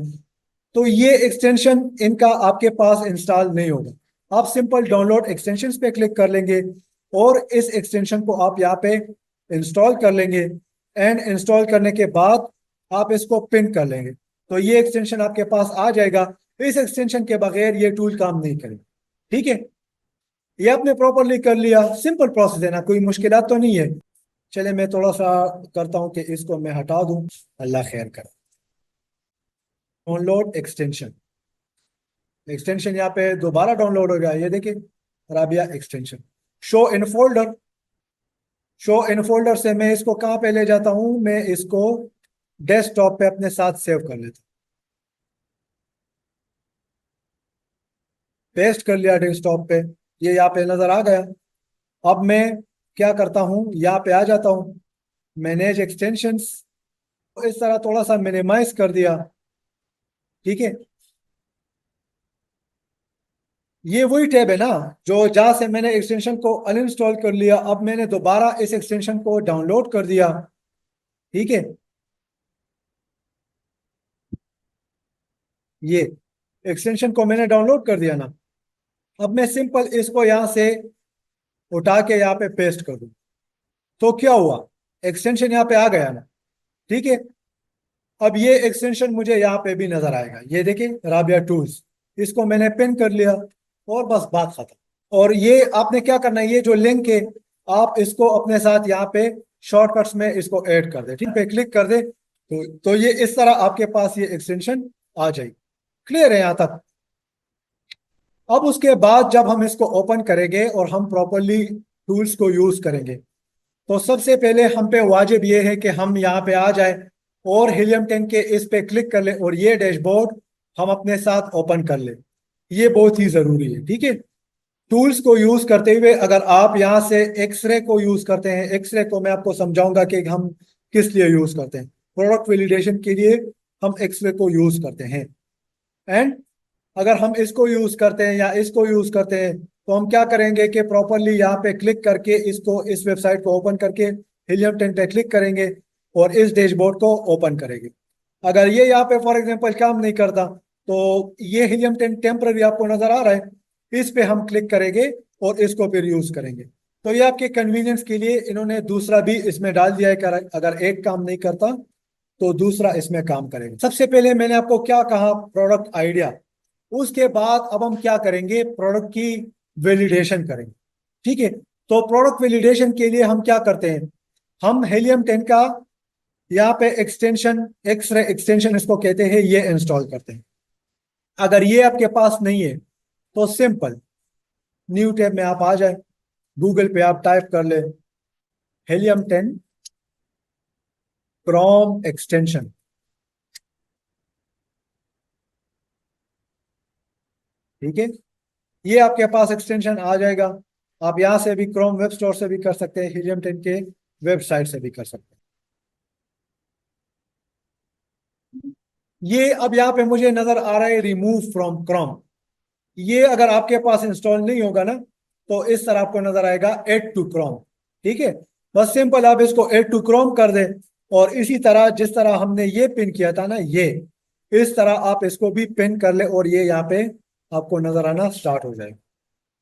तो ये एक्सटेंशन इनका आपके पास इंस्टॉल नहीं होगा, आप सिंपल डाउनलोड एक्सटेंशन पे क्लिक कर लेंगे, और इस एक्सटेंशन को आप यहाँ पे इंस्टॉल कर लेंगे, एंड इंस्टॉल करने के बाद आप इसको पिन कर लेंगे, तो ये एक्सटेंशन आपके पास आ जाएगा। इस एक्सटेंशन के बगैर ये टूल काम नहीं करेगा। ठीक है, ये आपने प्रॉपरली कर लिया, सिंपल प्रोसेस है ना, कोई मुश्किलात तो नहीं है। चले मैं थोड़ा सा करता हूँ कि इसको मैं हटा दूं, अल्लाह खैर करे। डाउनलोड एक्सटेंशन, एक्सटेंशन यहाँ पे दोबारा डाउनलोड हो गया, ये देखिए, Rabia extension. Show in folder, show in folder से मैं इसको कहाँ पे ले जाता हूँ, मैं इसको डेस्कटॉप पे अपने साथ सेव कर लेता हूँ। पेस्ट कर लिया डेस्कटॉप पे, ये यहाँ पे नजर आ गया। अब मैं क्या करता हूँ, यहाँ पे आ जाता हूँ, मैनेज एक्सटेंशंस, इस तरह थोड़ा सा मिनिमाइज कर दिया। ठीक है, ये वही टैब है ना, जो जहां से मैंने एक्सटेंशन को अनइंस्टॉल कर लिया, अब मैंने दोबारा इस एक्सटेंशन को डाउनलोड कर दिया। ठीक है, ये एक्सटेंशन को मैंने डाउनलोड कर दिया ना, अब मैं सिंपल इसको यहाँ से उठा के यहाँ पे पेस्ट कर दूं, तो क्या हुआ, एक्सटेंशन यहाँ पे आ गया ना। ठीक है, अब ये एक्सटेंशन मुझे यहाँ पे भी नजर आएगा, ये देखिए राबिया टूल्स, इसको मैंने पिन कर लिया, और बस बात खत्म। और ये आपने क्या करना है, ये जो लिंक है आप इसको अपने साथ यहाँ पे शॉर्टकट्स में इसको ऐड कर दे, ठीक पे क्लिक कर दे, तो ये इस तरह आपके पास ये एक्सटेंशन आ जाएगी। क्लियर है यहाँ तक। अब उसके बाद जब हम इसको ओपन करेंगे और हम प्रॉपरली टूल्स को यूज करेंगे, तो सबसे पहले हम पे वाजिब ये है कि हम यहाँ पे आ जाए और हीलियम 10 के इस पे क्लिक कर ले, और ये डैशबोर्ड हम अपने साथ ओपन कर ले। ये बहुत ही जरूरी है। ठीक है, टूल्स को यूज करते हुए अगर आप यहाँ से एक्सरे को यूज करते हैं, एक्सरे को मैं आपको समझाऊंगा कि हम किस लिए यूज करते हैं, प्रोडक्ट वैलिडेशन के लिए हम एक्सरे को यूज करते हैं। एंड अगर हम इसको यूज करते हैं या इसको यूज करते हैं, तो हम क्या करेंगे कि प्रॉपरली यहाँ पे क्लिक करके इसको, इस वेबसाइट को ओपन करके हीलियम 10 पे क्लिक करेंगे, और इस डैशबोर्ड को ओपन करेंगे। अगर ये यहाँ पे फॉर एग्जांपल काम नहीं करता, तो ये हीलियम 10 टेम्पररी आपको नजर आ रहा है, इस पे हम क्लिक करेंगे और इसको फिर यूज करेंगे। तो ये आपके कन्वीनियंस के लिए इन्होंने दूसरा भी इसमें डाल दिया है कि अगर एक काम नहीं करता तो दूसरा इसमें काम करेगा। सबसे पहले मैंने आपको क्या कहा, प्रोडक्ट आइडिया। उसके बाद अब हम क्या करेंगे, प्रोडक्ट की वैलिडेशन करेंगे। ठीक है, तो प्रोडक्ट वैलिडेशन के लिए हम क्या करते हैं, हम हेलियम 10 का यहाँ पे एक्सटेंशन, एक्सरे एक्सटेंशन इसको कहते हैं, ये इंस्टॉल करते हैं। अगर ये आपके पास नहीं है तो सिंपल न्यू टैब में आप आ जाए, गूगल पे आप टाइप कर ले हेलियम 10 क्रोम एक्सटेंशन। ठीक है, ये आपके पास एक्सटेंशन आ जाएगा। आप यहाँ से भी क्रोम वेब स्टोर से भी कर सकते हैं, हीलियम 10 के वेबसाइट से भी कर सकते हैं। ये अब यहाँ पे मुझे नजर आ रहा है रिमूव फ्रॉम क्रोम। ये अगर आपके पास इंस्टॉल नहीं होगा ना, तो इस तरह आपको नजर आएगा एड टू क्रोम। ठीक है, बस सिंपल आप इसको एड टू क्रोम कर दें, और इसी तरह जिस तरह हमने ये पिन किया था ना, ये इस तरह आप इसको भी पिन कर ले, और ये यहाँ पे आपको नजर आना स्टार्ट हो जाएगा।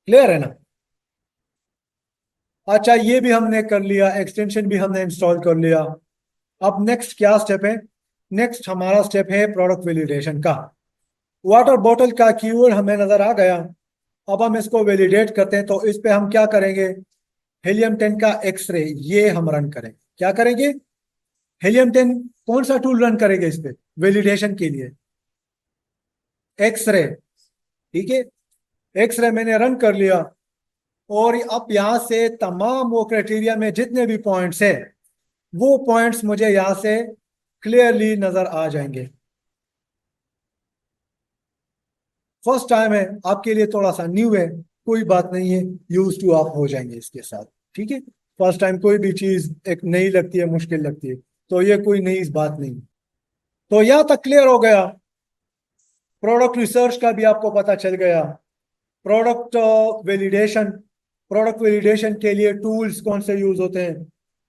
क्लियर है ना? अच्छा, ये भी हमने कर लिया, एक्सटेंशन भी हमने इंस्टॉल कर लिया। अब नेक्स्ट क्या स्टेप है? नेक्स्ट हमारा स्टेप है प्रोडक्ट वैलिडेशन का। वाटर बॉटल का कीवर्ड हमें नजर आ गया। अब हम इसको वैलिडेट करते हैं, तो इस पे हम क्या करेंगे, हेलियम 10 का एक्सरे ये हम रन करेंगे। क्या करेंगे? हेलियम 10 कौन सा टूल रन करेंगे इस पे वैलिडेशन के लिए? एक्सरे। ठीक है, एक्सरे मैंने रन कर लिया, और अब यहां से तमाम वो क्राइटेरिया में जितने भी पॉइंट्स है, वो पॉइंट्स मुझे यहां से क्लियरली नजर आ जाएंगे। फर्स्ट टाइम है आपके लिए, थोड़ा सा न्यू है, कोई बात नहीं है, यूज टू आप हो जाएंगे इसके साथ। ठीक है, फर्स्ट टाइम कोई भी चीज एक नई लगती है, मुश्किल लगती है, तो ये कोई नई बात नहीं। तो यहां तक क्लियर हो गया। प्रोडक्ट रिसर्च का भी आपको पता चल गया। प्रोडक्ट वैलिडेशन, प्रोडक्ट वैलिडेशन के लिए टूल्स कौन से यूज होते हैं,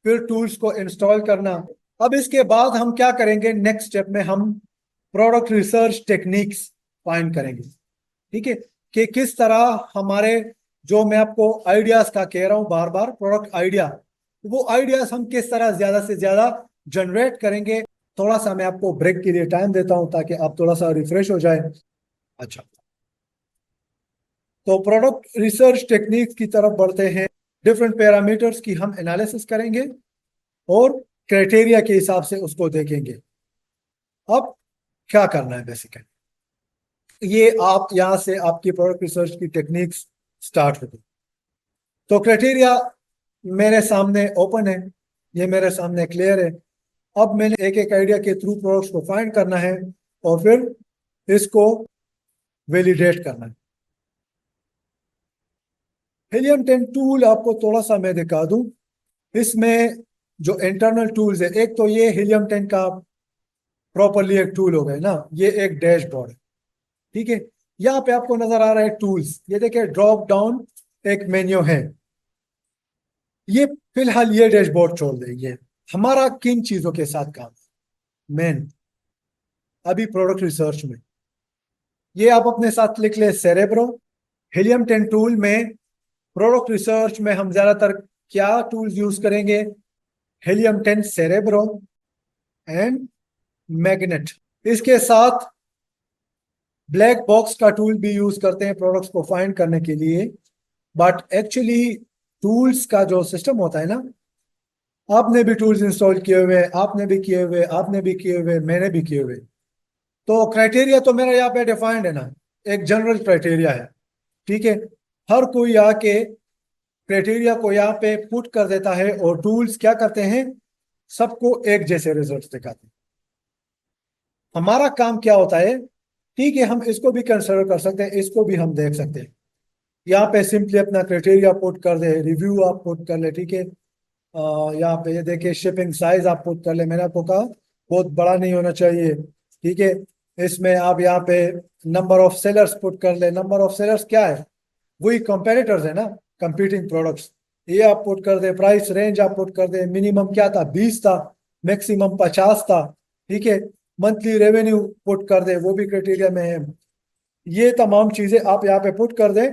फिर टूल्स को इंस्टॉल करना। अब इसके बाद हम क्या करेंगे, नेक्स्ट स्टेप में हम प्रोडक्ट रिसर्च टेक्निक्स फाइंड करेंगे। ठीक है, कि किस तरह हमारे, जो मैं आपको आइडियाज का कह रहा हूं बार बार, प्रोडक्ट आइडिया, वो आइडियाज हम किस तरह ज्यादा से ज्यादा जनरेट करेंगे। थोड़ा सा मैं आपको ब्रेक के लिए टाइम देता हूं, ताकि आप थोड़ा सा रिफ्रेश हो जाए। अच्छा, तो प्रोडक्ट रिसर्च टेक्निक्स की तरफ बढ़ते हैं। डिफरेंट पैरामीटर्स की हम एनालिसिस करेंगे, और क्राइटेरिया के हिसाब से उसको देखेंगे। अब क्या करना है बेसिकली, ये आप यहां से आपकी प्रोडक्ट रिसर्च की टेक्निक्स स्टार्ट होगी। तो क्राइटेरिया मेरे सामने ओपन है, ये मेरे सामने क्लियर है। अब मैंने एक एक आइडिया के थ्रू प्रोडक्ट्स को फाइंड करना है, और फिर इसको वैलिडेट करना है। हेलियम 10 टूल आपको थोड़ा सा मैं दिखा दूं। इसमें जो इंटरनल टूल्स है, एक तो ये हेलियम 10 का प्रॉपरली एक टूल हो गया ना, ये एक डैशबोर्ड है। ठीक है, यहाँ पे आपको नजर आ रहा है टूल्स, ये देखिए ड्रॉप डाउन एक मेन्यू है। ये फिलहाल ये डैशबोर्ड छोड़ देंगे। हमारा किन चीजों के साथ काम है मेन, अभी प्रोडक्ट रिसर्च में, ये आप अपने साथ लिख ले, सेरेब्रो। हेलियम 10 टूल में प्रोडक्ट रिसर्च में हम ज्यादातर क्या टूल्स यूज करेंगे, हेलियम 10 सेरेब्रो एंड मैग्नेट। इसके साथ ब्लैक बॉक्स का टूल भी यूज करते हैं प्रोडक्ट्स को फाइंड करने के लिए। बट एक्चुअली टूल्स का जो सिस्टम होता है ना, आपने भी टूल्स इंस्टॉल किए हुए, आपने भी किए हुए, आपने भी किए हुए, मैंने भी किए हुए। तो क्राइटेरिया तो मेरा यहाँ पे डिफाइंड है ना, एक जनरल क्राइटेरिया है। ठीक है, हर कोई आके क्राइटेरिया को यहाँ पे पुट कर देता है, और टूल्स क्या करते हैं, सबको एक जैसे रिजल्ट दिखाते हैं। हमारा काम क्या होता है, ठीक है, हम इसको भी कंसिडर कर सकते हैं, इसको भी हम देख सकते हैं। यहाँ पे सिंपली अपना क्राइटेरिया पुट कर दे, रिव्यू आप पुट कर ले। ठीक है, यहाँ पे ये देखिए शिपिंग साइज आप पुट कर ले, मैंने आपको कहा बहुत बड़ा नहीं होना चाहिए। ठीक है, इसमें आप यहाँ पे नंबर ऑफ सेलर्स पुट कर ले। नंबर ऑफ सेलर्स क्या है, वही कंपेरेटर्स है ना, कंपीटिंग प्रोडक्ट्स, ये आप पुट कर दे। प्राइस रेंज आप पुट कर दे, मिनिमम क्या था, 20 था, मैक्सिमम 50 था। ठीक है, मंथली रेवेन्यू पुट कर दे, वो भी क्राइटेरिया में है। ये तमाम चीजें आप यहाँ पे पुट कर दें,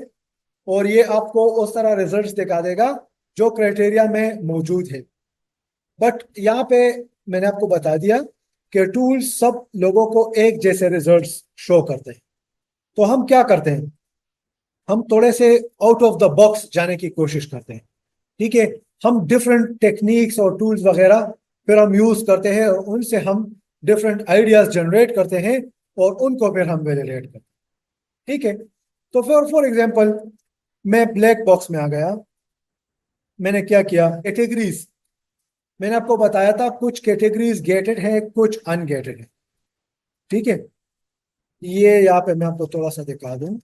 और ये आपको उस तरह रिजल्ट्स दिखा देगा जो क्राइटेरिया में मौजूद है। बट यहाँ पे मैंने आपको बता दिया कि टूल सब लोगों को एक जैसे रिजल्ट्स शो करते हैं। तो हम क्या करते हैं, हम थोड़े से आउट ऑफ द बॉक्स जाने की कोशिश करते हैं। ठीक है, हम डिफरेंट टेक्निक्स और टूल्स वगैरह फिर हम यूज करते हैं और उनसे हम डिफरेंट आइडियाज जनरेट करते हैं और उनको फिर हम वैलिडेट करते हैं। ठीक है, तो फिर फॉर एग्जांपल मैं ब्लैक बॉक्स में आ गया। मैंने क्या किया, कैटेगरीज, मैंने आपको बताया था कुछ कैटेगरीज गेटेड है, कुछ अनगेटेड है। ठीक है, ये यहाँ पे मैं आपको थोड़ा सा दिखा दूं।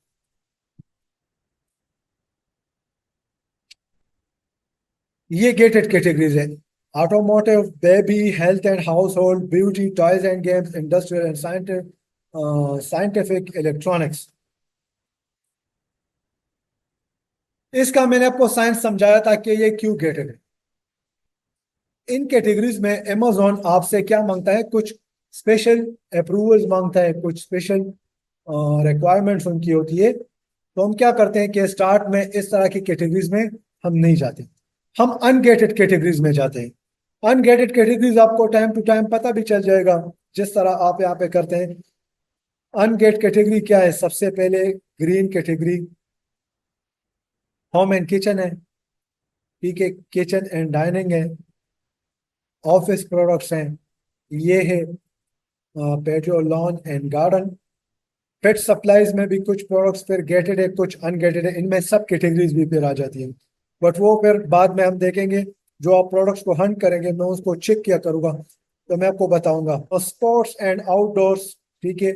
ये गेटेड कैटेगरीज है, automotive, baby, health and house hold, beauty, toys and games, industrial and scientific, electronics. इसका मैंने आपको साइंस समझाया था कि ये क्यों गेटेड है। इन कैटेगरीज में अमेजोन आपसे क्या मांगता है, कुछ स्पेशल अप्रूवल्स मांगता है, कुछ स्पेशल रिक्वायरमेंट्स उनकी होती है। तो हम क्या करते हैं कि स्टार्ट में इस तरह की कैटेगरीज में हम नहीं जाते, हम अनगेटेड कैटेगरीज में जाते हैं। अनगेटेड कैटेगरीज आपको टाइम टू टाइम पता भी चल जाएगा, जिस तरह आप यहाँ पे करते हैं। अनगेट कैटेगरी क्या है, सबसे पहले green category home and kitchen है। ठीक है, किचन एंड डाइनिंग है, ऑफिस प्रोडक्ट्स हैं, ये है petrol, lawn and garden. Pet supplies में भी कुछ प्रोडक्ट्स फिर गेटेड है, कुछ अनगेटेड है, इनमें सब कैटेगरीज भी फिर आ जाती हैं। बट वो फिर बाद में हम देखेंगे, जो आप प्रोडक्ट्स को हंट करेंगे मैं उसको चेक किया करूंगा तो मैं आपको बताऊंगा। और स्पोर्ट्स एंड आउटडोर्स, ठीक है,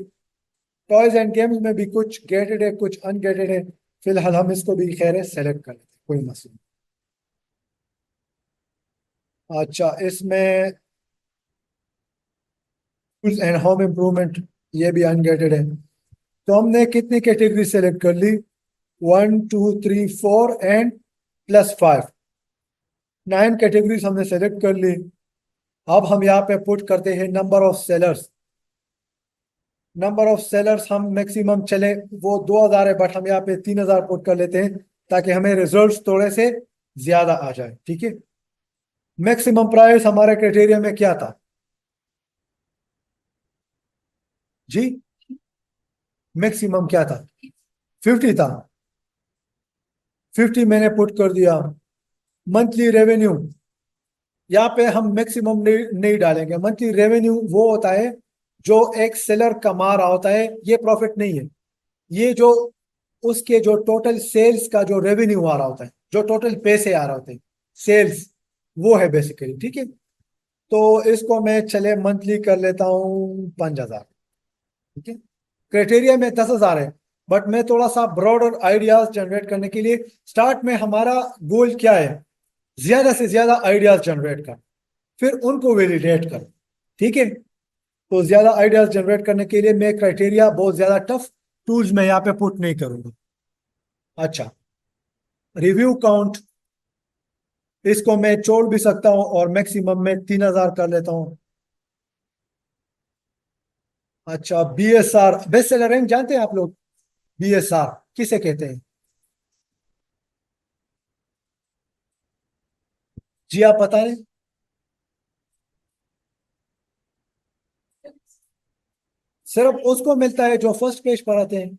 टॉयज एंड गेम्स में भी कुछ गेटेड है, कुछ अनगेटेड है। फिलहाल हम इसको भी खैर सेलेक्ट कर लेते हैं, कोई मसला नहीं। अच्छा, इसमें टूल्स एंड होम इम्प्रूवमेंट, ये भी अनगेटेड है। तो हमने कितनी कैटेगरी सेलेक्ट कर ली, 1 2 3 4 एंड +5, 9 कैटेगरीज हमने सेलेक्ट कर ली। अब हम यहाँ पे पुट करते हैं number of sellers. Number of sellers हम मैक्सिमम चले, वो 2000 है, बट हम यहाँ पे 3000 पुट कर लेते हैं ताकि हमें रिजल्ट्स थोड़े से ज्यादा आ जाए। ठीक है, मैक्सिमम प्राइस हमारे क्राइटेरिया में क्या था जी, मैक्सिमम क्या था, 50 था। 50 मैंने पुट कर दिया। मंथली रेवेन्यू, यहाँ पे हम मैक्सिमम नहीं डालेंगे। मंथली रेवेन्यू वो होता है जो एक सेलर कमा रहा होता है, ये प्रॉफिट नहीं है। ये जो उसके जो टोटल सेल्स का जो रेवेन्यू आ रहा होता है, जो टोटल पैसे आ रहे होते हैं, सेल्स, वो है बेसिकली। ठीक है, तो इसको मैं चले मंथली कर लेता हूँ 5000। ठीक है, क्राइटेरिया में 10,000 है, बट मैं थोड़ा सा ब्रॉडर आइडियाज जनरेट करने के लिए, स्टार्ट में हमारा गोल क्या है, ज्यादा से ज्यादा आइडियाज जनरेट कर, फिर उनको वैलिडेट कर। ठीक है, तो ज्यादा आइडियाज जनरेट करने के लिए मैं क्राइटेरिया बहुत ज्यादा टफ टूल्स में यहाँ पे पुट नहीं करूंगा। अच्छा, रिव्यू काउंट, इसको मैं छोड़ भी सकता हूँ और मैक्सिमम में 3000 कर लेता हूँ। अच्छा, BSR, बेस्ट सेलर रैंक जानते हैं आप लोग, BSR किसे कहते हैं? जी आप बता रहे, सिर्फ उसको मिलता है जो फर्स्ट पेज पर आते हैं।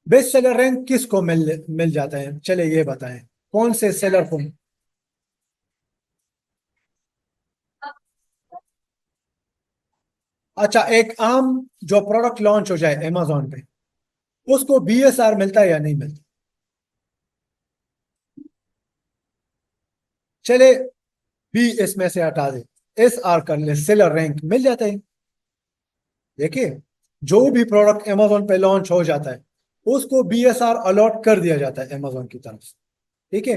बेस्ट सेलर रैंक किसको मिल मिल जाता है, चले ये बताएं, कौन से सेलर को? अच्छा, एक आम जो प्रोडक्ट लॉन्च हो जाए अमेजोन पे, उसको BSR मिलता है या नहीं मिलता? चले बी इसमें से हटा दे, SR कर ले, सेलर रैंक मिल जाता है। देखिए, जो भी प्रोडक्ट अमेजोन पे लॉन्च हो जाता है उसको BSR अलॉट कर दिया जाता है अमेजोन की तरफ से। ठीक है,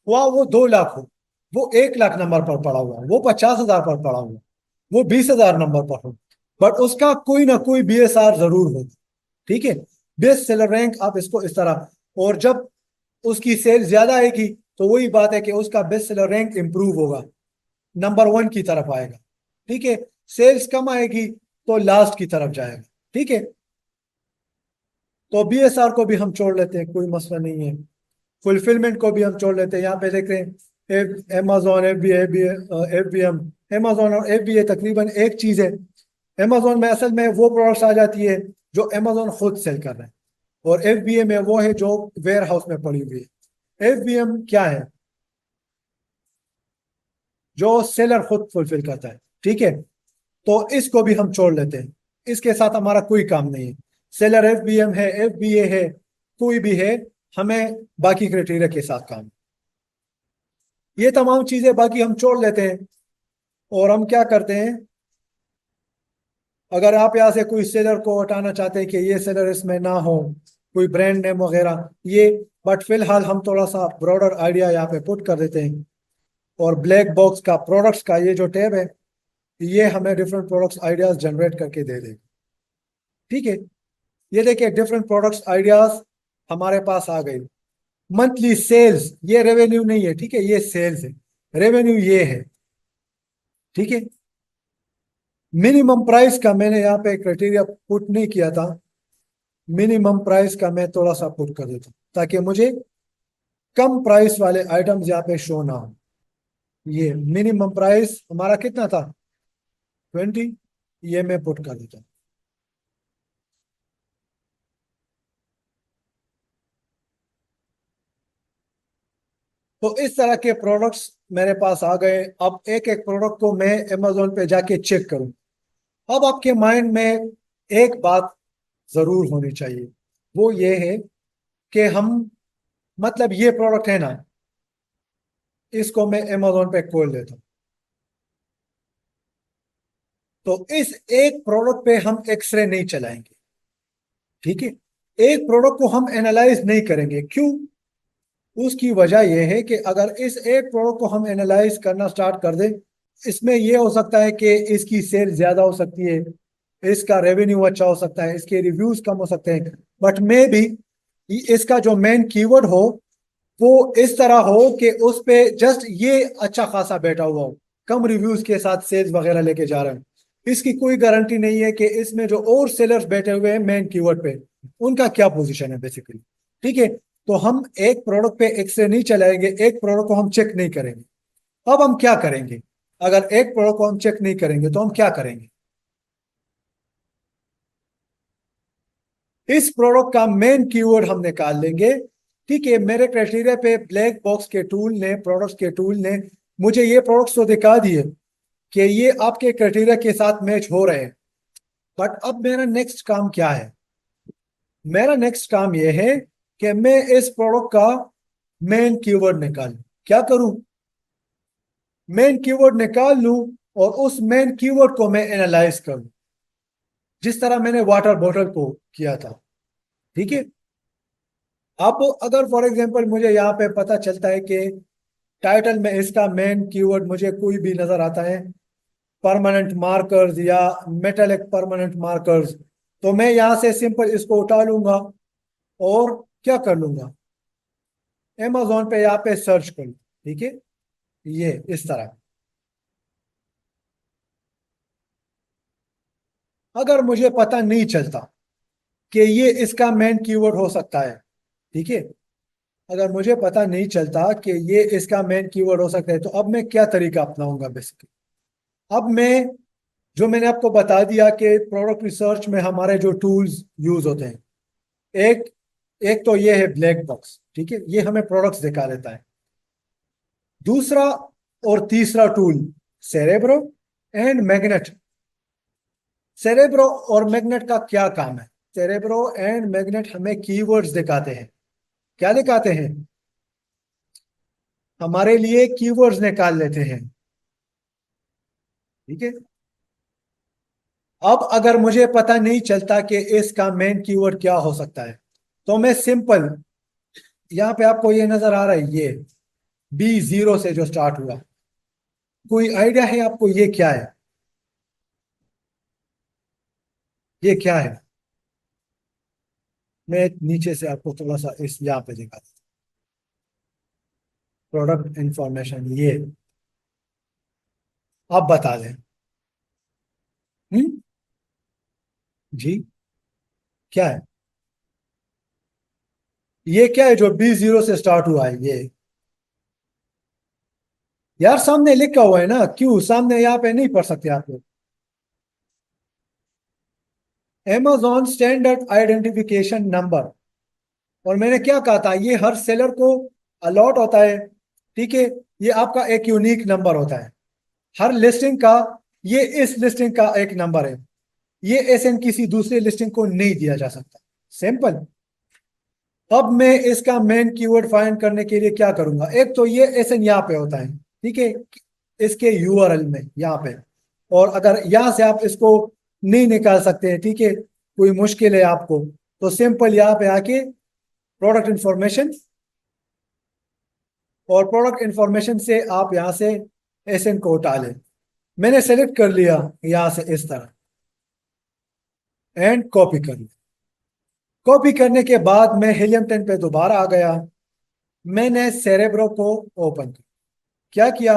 वह वो 2 लाख हो, वो 1 लाख नंबर पर पड़ा हुआ, वो 50,000 पर पड़ा हुआ, वो 20,000 नंबर पर हो, बट उसका कोई ना कोई BSR जरूर हो। ठीक है, बेस्ट सेलर रैंक आप इसको इस तरह, और जब उसकी सेल ज्यादा आएगी तो वही बात है कि उसका बेस्ट सेलर रैंक इंप्रूव होगा, नंबर 1 की तरफ आएगा। ठीक है, सेल्स कम आएगी तो लास्ट की तरफ जाएगा। ठीक है, तो BSR को भी हम छोड़ लेते हैं, कोई मसला नहीं है। फुलफिलमेंट को भी हम छोड़ लेते हैं, यहाँ पे देख रहे हैं अमेजोन, FBA, FBM, अमेजोन और FBA तकरीबन एक चीज है। अमेजोन में असल में वो प्रोडक्ट्स आ जाती है जो अमेजोन खुद सेल कर रहे हैं, और एफबीए में वो है जो वेयर हाउस में पड़ी हुई है। एफबीएम क्या है? जो सेलर खुद फुलफिल करता है, ठीक है। तो इसको भी हम छोड़ लेते हैं, इसके साथ हमारा कोई काम नहीं है। सेलर एफबीएम है, एफबीए है, कोई भी है, हमें बाकी क्राइटेरिया के साथ काम। ये तमाम चीजें बाकी हम छोड़ लेते हैं, और हम क्या करते हैं, अगर आप यहाँ से कोई सेलर को हटाना चाहते हैं कि ये सेलर इसमें ना हो, कोई ब्रांड नेम वगैरह ये, बट फिलहाल हम थोड़ा सा ब्रॉडर आइडिया यहाँ पे पुट कर देते हैं। और ब्लैक बॉक्स का प्रोडक्ट्स का ये जो टैब है, ये हमें डिफरेंट प्रोडक्ट्स आइडियाज जनरेट करके दे देगा, ठीक है। ये देखिए डिफरेंट प्रोडक्ट्स आइडियाज हमारे पास आ गई। मंथली सेल्स, ये रेवेन्यू नहीं है, ठीक है, ये सेल्स है, रेवेन्यू ये है, ठीक है। मिनिमम प्राइस का मैंने यहाँ पे क्राइटेरिया पुट नहीं किया था, मिनिमम प्राइस का मैं थोड़ा सा पुट कर देता हूँ ताकि मुझे कम प्राइस वाले आइटम्स यहाँ पे शो ना हो। ये मिनिमम प्राइस हमारा कितना था, 20, ये मैं पुट कर देता हूँ। तो इस तरह के प्रोडक्ट्स मेरे पास आ गए। अब एक एक प्रोडक्ट को मैं अमेजोन पे जाके चेक करूं। अब आपके माइंड में एक बात जरूर होनी चाहिए, वो ये है कि हम, मतलब ये प्रोडक्ट है ना, इसको मैं अमेजोन पे खोल लेता हूँ, तो इस एक प्रोडक्ट पे हम एक्सरे नहीं चलाएंगे, ठीक है। एक प्रोडक्ट को हम एनालाइज नहीं करेंगे, क्यों? उसकी वजह यह है कि अगर इस एक प्रोडक्ट को हम एनालाइज करना स्टार्ट कर दें, इसमें यह हो सकता है कि इसकी सेल ज्यादा हो सकती है, इसका रेवेन्यू अच्छा हो सकता है, इसके रिव्यूज कम हो सकते हैं, बट मे भी इसका जो मेन कीवर्ड हो वो इस तरह हो कि उस पे जस्ट ये अच्छा खासा बैठा हुआ हो, कम रिव्यूज के साथ सेल्स वगैरह लेके जा रहे हैं। इसकी कोई गारंटी नहीं है कि इसमें जो और सेलर्स बैठे हुए हैं मेन कीवर्ड पे, उनका क्या पोजीशन है बेसिकली, ठीक है। तो हम एक प्रोडक्ट पे एक्सरे नहीं चलाएंगे, एक प्रोडक्ट को हम चेक नहीं करेंगे। अब हम क्या करेंगे? अगर एक प्रोडक्ट को हम चेक नहीं करेंगे तो हम क्या करेंगे? इस प्रोडक्ट का मेन कीवर्ड हम निकाल लेंगे, ठीक है। मेरे क्राइटेरिया पे ब्लैक बॉक्स के टूल ने, प्रोडक्ट्स के टूल ने मुझे ये प्रोडक्ट्स तो दिखा दिए कि ये आपके क्राइटेरिया के साथ मैच हो रहे हैं, बट अब मेरा नेक्स्ट काम क्या है? मेरा नेक्स्ट काम यह है कि मैं इस प्रोडक्ट का मेन कीवर्ड निकालूं। क्या करूं? मेन कीवर्ड निकाल लूं और उस मेन कीवर्ड को मैं एनालाइज करूं, जिस तरह मैंने वाटर बॉटल को किया था, ठीक है। अब अगर फॉर एग्जांपल मुझे यहाँ पे पता चलता है कि टाइटल में इसका मेन कीवर्ड मुझे कोई भी नजर आता है, परमानेंट मार्कर्स या मेटालिक परमानेंट मार्कर्स, तो मैं यहाँ से सिंपल इसको उठा लूंगा और क्या कर लूंगा, अमेजोन पे यहाँ पे सर्च कर लूँ, ठीक है, ये इस तरह। अगर मुझे पता नहीं चलता कि ये इसका मेन कीवर्ड हो सकता है, ठीक है, अगर मुझे पता नहीं चलता कि ये इसका मेन कीवर्ड हो सकता है, तो अब मैं क्या तरीका अपनाऊंगा बेसिकली? अब मैं, जो मैंने आपको बता दिया कि प्रोडक्ट रिसर्च में हमारे जो टूल्स यूज होते हैं, एक एक तो ये है ब्लैक बॉक्स, ठीक है, ये हमें प्रोडक्ट्स दिखा देता है। दूसरा और तीसरा tool cerebro and magnet. Cerebro और मैग्नेट का क्या काम है? सेरेब्रो एंड मैग्नेट हमें कीवर्ड्स दिखाते हैं। क्या दिखाते हैं? हमारे लिए कीवर्ड्स निकाल लेते हैं, ठीक है। अब अगर मुझे पता नहीं चलता कि इसका मेन कीवर्ड क्या हो सकता है, तो मैं सिंपल, यहाँ पे आपको ये नजर आ रहा है, ये B0 से जो स्टार्ट हुआ, कोई आइडिया है आपको ये क्या है? ये क्या है? मैं नीचे से आपको थोड़ा सा इस यहाँ पे दिखा, प्रोडक्ट इंफॉर्मेशन, ये आप बता दें। हम्म, जी, क्या है? ये क्या है जो B0 से स्टार्ट हुआ है ये? यार सामने लिखा हुआ है ना, क्यों सामने यहाँ पे नहीं पढ़ सकते आप लोग? Amazon standard identification number. और मैंने क्या कहा था, ये हर सेलर को अलॉट होता है, ठीक है। ये आपका एक यूनिक नंबर होता है हर लिस्टिंग का। ये इस लिस्टिंग का एक नंबर है। ये एसएन किसी दूसरे लिस्टिंग को नहीं दिया जा सकता। सिंपल। अब मैं इसका मेन कीवर्ड फाइंड करने के लिए क्या करूंगा, एक तो ये एसएन यहाँ पे होता है, ठीक है, इसके यूआरएल में यहाँ पे। और अगर यहाँ से आप इसको नहीं निकाल सकते हैं, ठीक है, कोई मुश्किल है आपको, तो सिंपल यहाँ पे आके प्रोडक्ट इंफॉर्मेशन, और प्रोडक्ट इंफॉर्मेशन से आप यहाँ से एसएन को उठा लें। मैंने सेलेक्ट कर लिया यहाँ से इस तरह, एंड कॉपी कर लिया। कॉपी करने के बाद मैं हीलियम 10 पे दोबारा आ गया। मैंने सेरेब्रो को ओपन किया। क्या किया,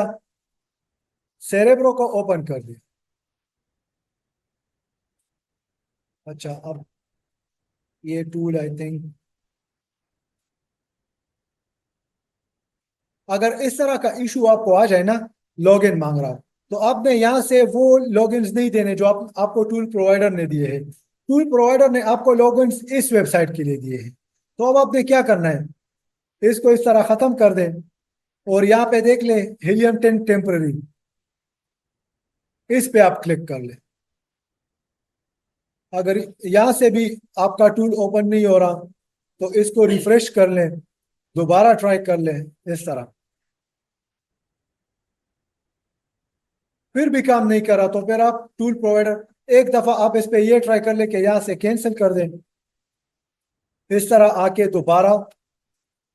सेरेब्रो को ओपन कर दिया। अच्छा, अब ये टूल आई थिंक, अगर इस तरह का इशू आपको आ जाए ना, लॉगिन मांग रहा हो, तो आपने यहाँ से वो लॉगिन्स नहीं देने जो आपको टूल प्रोवाइडर ने दिए हैं। टूल प्रोवाइडर ने आपको लॉगिन्स इस वेबसाइट के लिए दिए हैं। तो अब आपने क्या करना है, इसको इस तरह खत्म कर दें, और यहाँ पे देख ले हीलियम 10 टेम्पररी, इस पे आप क्लिक कर ले। अगर यहाँ से भी आपका टूल ओपन नहीं हो रहा, तो इसको रिफ्रेश कर लें, दोबारा ट्राई कर लें इस तरह, फिर भी काम नहीं करा, तो फिर आप टूल प्रोवाइडर एक दफा आप इस पे ये ट्राई कर ले कि यहाँ से कैंसिल कर दें। इस तरह आके दोबारा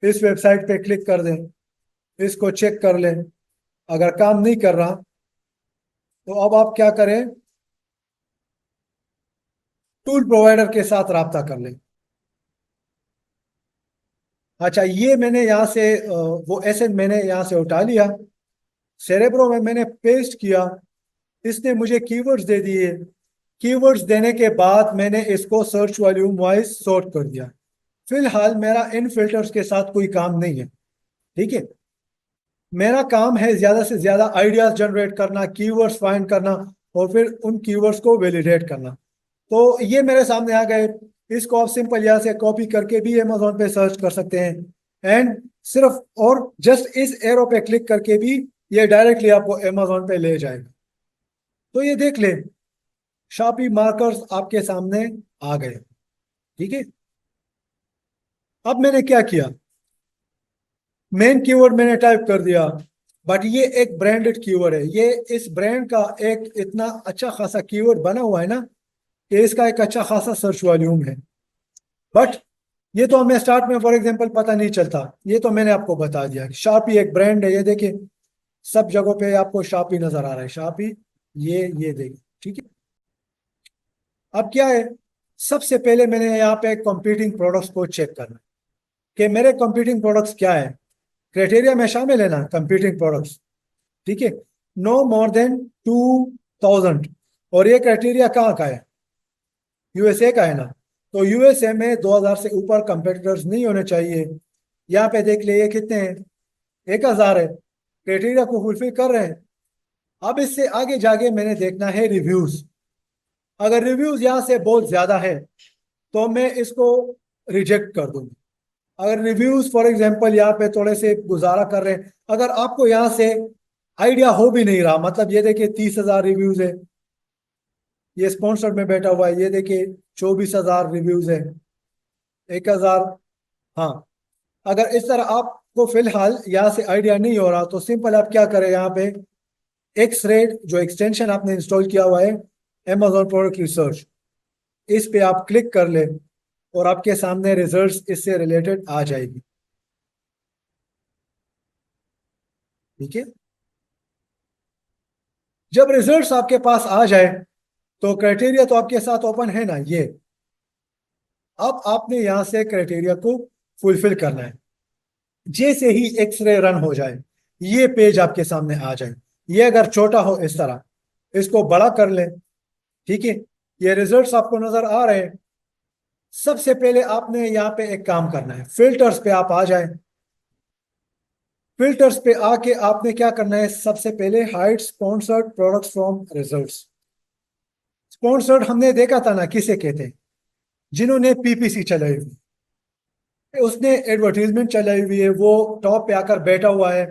इस वेबसाइट पे क्लिक कर दें, इसको चेक कर लें। अगर काम नहीं कर रहा, तो अब आप क्या करें, टूल प्रोवाइडर के साथ राब्ता कर लें। अच्छा, ये मैंने यहाँ से वो एसेट मैंने यहाँ से उठा लिया, सेरेब्रो में मैंने पेस्ट किया। इसने मुझे कीवर्ड्स दे दिए। कीवर्ड्स देने के बाद मैंने इसको सर्च वॉल्यूम वाइज सॉर्ट कर दिया। फिलहाल मेरा इन फिल्टर्स के साथ कोई काम नहीं है, ठीक है। मेरा काम है ज्यादा से ज्यादा आइडियाज जनरेट करना, कीवर्ड्स फाइंड करना, और फिर उन कीवर्ड्स को वैलिडेट करना। तो ये मेरे सामने आ गए। इसको आप सिंपल यहाँ से कॉपी करके भी अमेजोन पे सर्च कर सकते हैं, एंड सिर्फ और जस्ट इस एरो पे क्लिक करके भी ये डायरेक्टली आपको अमेजोन पे ले जाएगा। तो ये देख ले, शॉपी मार्कर्स आपके सामने आ गए, ठीक है। अब मैंने क्या किया, मेन कीवर्ड मैंने टाइप कर दिया, बट ये एक ब्रांडेड कीवर्ड है। ये इस ब्रांड का एक इतना अच्छा खासा कीवर्ड बना हुआ है ना, कि इसका एक अच्छा खासा सर्च वॉल्यूम है। बट ये तो हमें स्टार्ट में फॉर एग्जांपल पता नहीं चलता। ये तो मैंने आपको बता दिया कि शार्पी एक ब्रांड है। ये देखिए, सब जगहों पे आपको शार्पी नजर आ रहा है, शार्पी। ये देखिए, ठीक है। अब क्या है, सबसे पहले मैंने यहाँ पे कंपीटिंग प्रोडक्ट्स को चेक करना कि मेरे कंपीटिंग प्रोडक्ट्स क्या है। क्राइटेरिया में शामिल है ना कंपीटिंग प्रोडक्ट्स, ठीक है। No more than 2000। और ये क्राइटेरिया कहाँ का है, यूएसए का है ना। तो यूएसए में 2000 से ऊपर कंपेटिटर्स नहीं होने चाहिए। यहाँ पे देख लिए ये कितने हैं, 1000 है, क्राइटेरिया को फुलफिल कर रहे हैं। अब इससे आगे जाके मैंने देखना है रिव्यूज। अगर रिव्यूज यहाँ से बहुत ज्यादा है, तो मैं इसको रिजेक्ट कर दूंगा। अगर रिव्यूज फॉर एग्जांपल यहाँ पे थोड़े से गुजारा कर रहे हैं, अगर आपको यहाँ से आइडिया हो भी नहीं रहा, मतलब ये देखिए 30,000 रिव्यूज है, ये स्पॉन्सर्ड में बैठा हुआ है, ये देखिए 24,000 रिव्यूज है, 1,000। हाँ, अगर इस तरह आपको फिलहाल यहाँ से आइडिया नहीं हो रहा, तो सिंपल आप क्या करें, यहाँ पे एक्स रेड जो एक्सटेंशन आपने इंस्टॉल किया हुआ है, Amazon प्रोडक्ट रिसर्च, इस पे आप क्लिक कर ले, और आपके सामने रिजल्ट्स इससे रिलेटेड आ जाएगी, ठीक है। जब रिजल्ट्स आपके पास आ जाए, तो क्राइटेरिया तो आपके साथ ओपन है ना ये। अब आपने यहां से क्राइटेरिया को फुलफिल करना है। जैसे ही एक्सरे रन हो जाए, ये पेज आपके सामने आ जाए। ये अगर छोटा हो इस तरह, इसको बड़ा कर लें, ठीक है। ये रिजल्ट्स आपको नजर आ रहे हैं। सबसे पहले आपने यहाँ पे एक काम करना है, फिल्टर्स पे आप आ जाए। फिल्टर्स पे आके आपने क्या करना है, सबसे पहले hide sponsored products from results, sponsored हमने देखा था ना, किसे कहते हैं? जिन्होंने पीपीसी चलाई हुई, उसने एडवर्टीजमेंट चलाई हुई है, वो टॉप पे आकर बैठा हुआ है।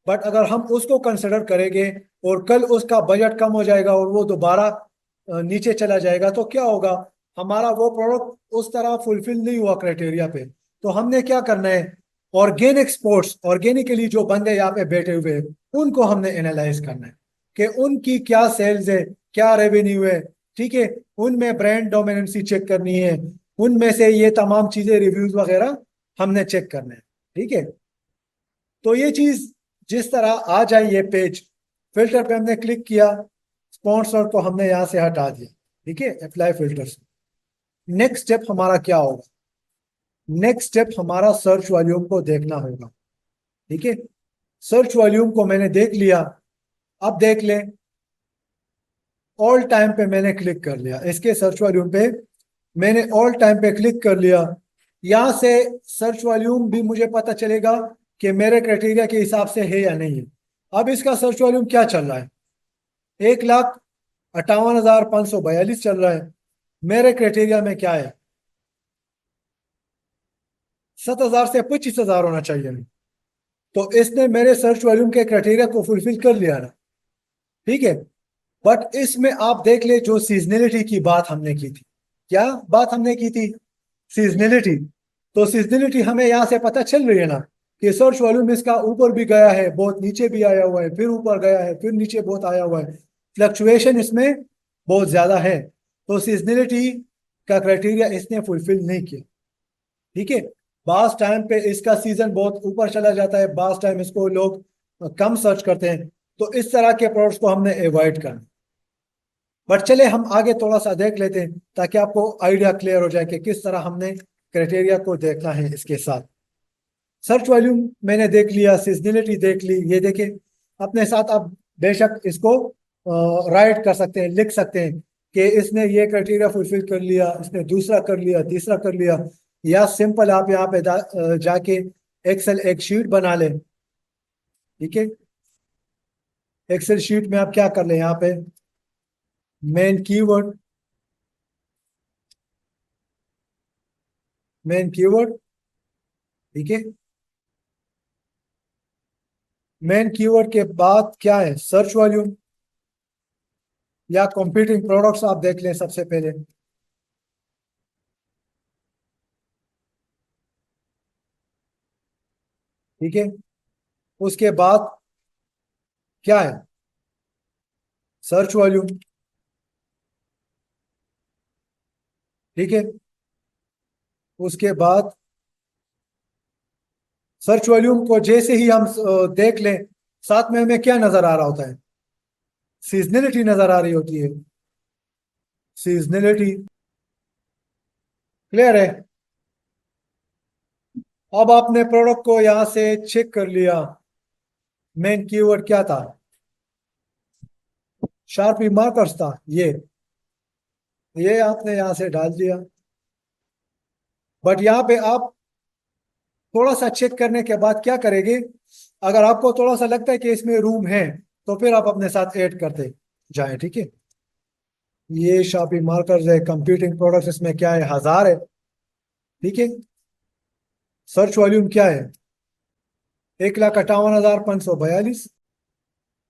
बट अगर हम उसको कंसिडर करेंगे और कल उसका बजट कम हो जाएगा और वो दोबारा नीचे चला जाएगा, तो क्या होगा? हमारा वो प्रोडक्ट उस तरह फुलफिल नहीं हुआ क्राइटेरिया पे। तो हमने क्या करना है? ऑर्गेनिक स्पोर्ट्स, ऑर्गेनिकली जो बंदे यहाँ पे बैठे हुए हैं, उनको हमने एनालाइज करना है कि उनकी क्या सेल्स है, क्या रेवेन्यू है। ठीक है, उनमें ब्रांड डोमिनेंसी चेक करनी है, उनमें से ये तमाम चीजें, रिव्यूज वगैरह हमने चेक करना है। ठीक है, तो ये चीज जिस तरह आ जाए, ये पेज फिल्टर पे हमने क्लिक किया, स्पॉन्सर को हमने यहां से हटा दिया। ठीक है, अप्लाई फिल्टर्स। नेक्स्ट स्टेप हमारा क्या होगा? नेक्स्ट स्टेप हमारा सर्च वॉल्यूम को देखना होगा। ठीक है, सर्च वॉल्यूम को मैंने देख लिया। अब देख लें, ऑल टाइम पे मैंने क्लिक कर लिया, इसके सर्च वॉल्यूम पे मैंने ऑल टाइम पे क्लिक कर लिया। यहां से सर्च वॉल्यूम भी मुझे पता चलेगा कि मेरे क्राइटेरिया के हिसाब से है या नहीं है। अब इसका सर्च वॉल्यूम क्या चल रहा है? 1,58,542 चल रहा है। मेरे क्राइटेरिया में क्या है? 7,000 से 25,000 होना चाहिए। तो इसने मेरे सर्च वॉल्यूम के क्राइटेरिया को फुलफिल कर लिया ना। ठीक है, बट इसमें आप देख ले, जो सीजनलिटी की बात हमने की थी, क्या बात हमने की थी? सीजनलिटी। तो सीजनलिटी हमें यहाँ से पता चल रही है ना, कि सर्च वॉल्यूम इसका ऊपर भी गया है, बहुत नीचे भी आया हुआ है, फिर ऊपर गया है, फिर नीचे बहुत आया हुआ है। फ्लक्चुएशन इसमें बहुत ज्यादा है। तो सीजनलिटी का क्राइटेरिया इसने फुलफिल नहीं किया। ठीक है, बास टाइम पे इसका सीजन बहुत ऊपर चला जाता है, बास टाइम इसको लोग कम सर्च करते हैं। तो इस तरह के प्रोडक्ट्स को हमने अवॉइड करना। बट चले हम आगे थोड़ा सा देख लेते हैं, ताकि आपको आइडिया क्लियर हो जाए कि किस तरह हमने क्राइटेरिया को देखना है इसके साथ। सर्च वॉल्यूम मैंने देख लिया, सीजनलिटी देख ली, ये देखें अपने साथ। आप बेशक इसको राइट कर सकते हैं, लिख सकते हैं कि इसने ये क्राइटेरिया फुलफिल कर लिया, इसने दूसरा कर लिया, तीसरा कर लिया। या सिंपल आप यहाँ पे जाके एक्सेल एक शीट बना लें। ठीक है, एक्सेल शीट में आप क्या कर लें, यहाँ पे मेन कीवर्ड, मेन कीवर्ड। ठीक है, मेन कीवर्ड के बाद क्या है? सर्च वॉल्यूम या कॉम्पीटिंग प्रोडक्ट्स आप देख लें सबसे पहले। ठीक है, उसके बाद क्या है? Search volume. ठीक है, उसके बाद सर्च वॉल्यूम को जैसे ही हम देख लें, साथ में हमें क्या नजर आ रहा होता है? सीजनलिटी नजर आ रही होती है। सीजनलिटी क्लियर है? अब आपने प्रोडक्ट को यहां से चेक कर लिया, मेन कीवर्ड क्या था? शार्पी मार्कर्स था। ये आपने यहां से डाल दिया। बट यहाँ पे आप थोड़ा सा चेक करने के बाद क्या करेंगे? अगर आपको थोड़ा सा लगता है कि इसमें रूम है, तो फिर आप अपने साथ ऐड करते जाएं। ठीक है, ये शॉपिंग मार्कर्स है, कंप्यूटिंग प्रोडक्ट्स, इसमें क्या है? 1,000 है। ठीक है, सर्च वॉल्यूम क्या है? 1,58,542।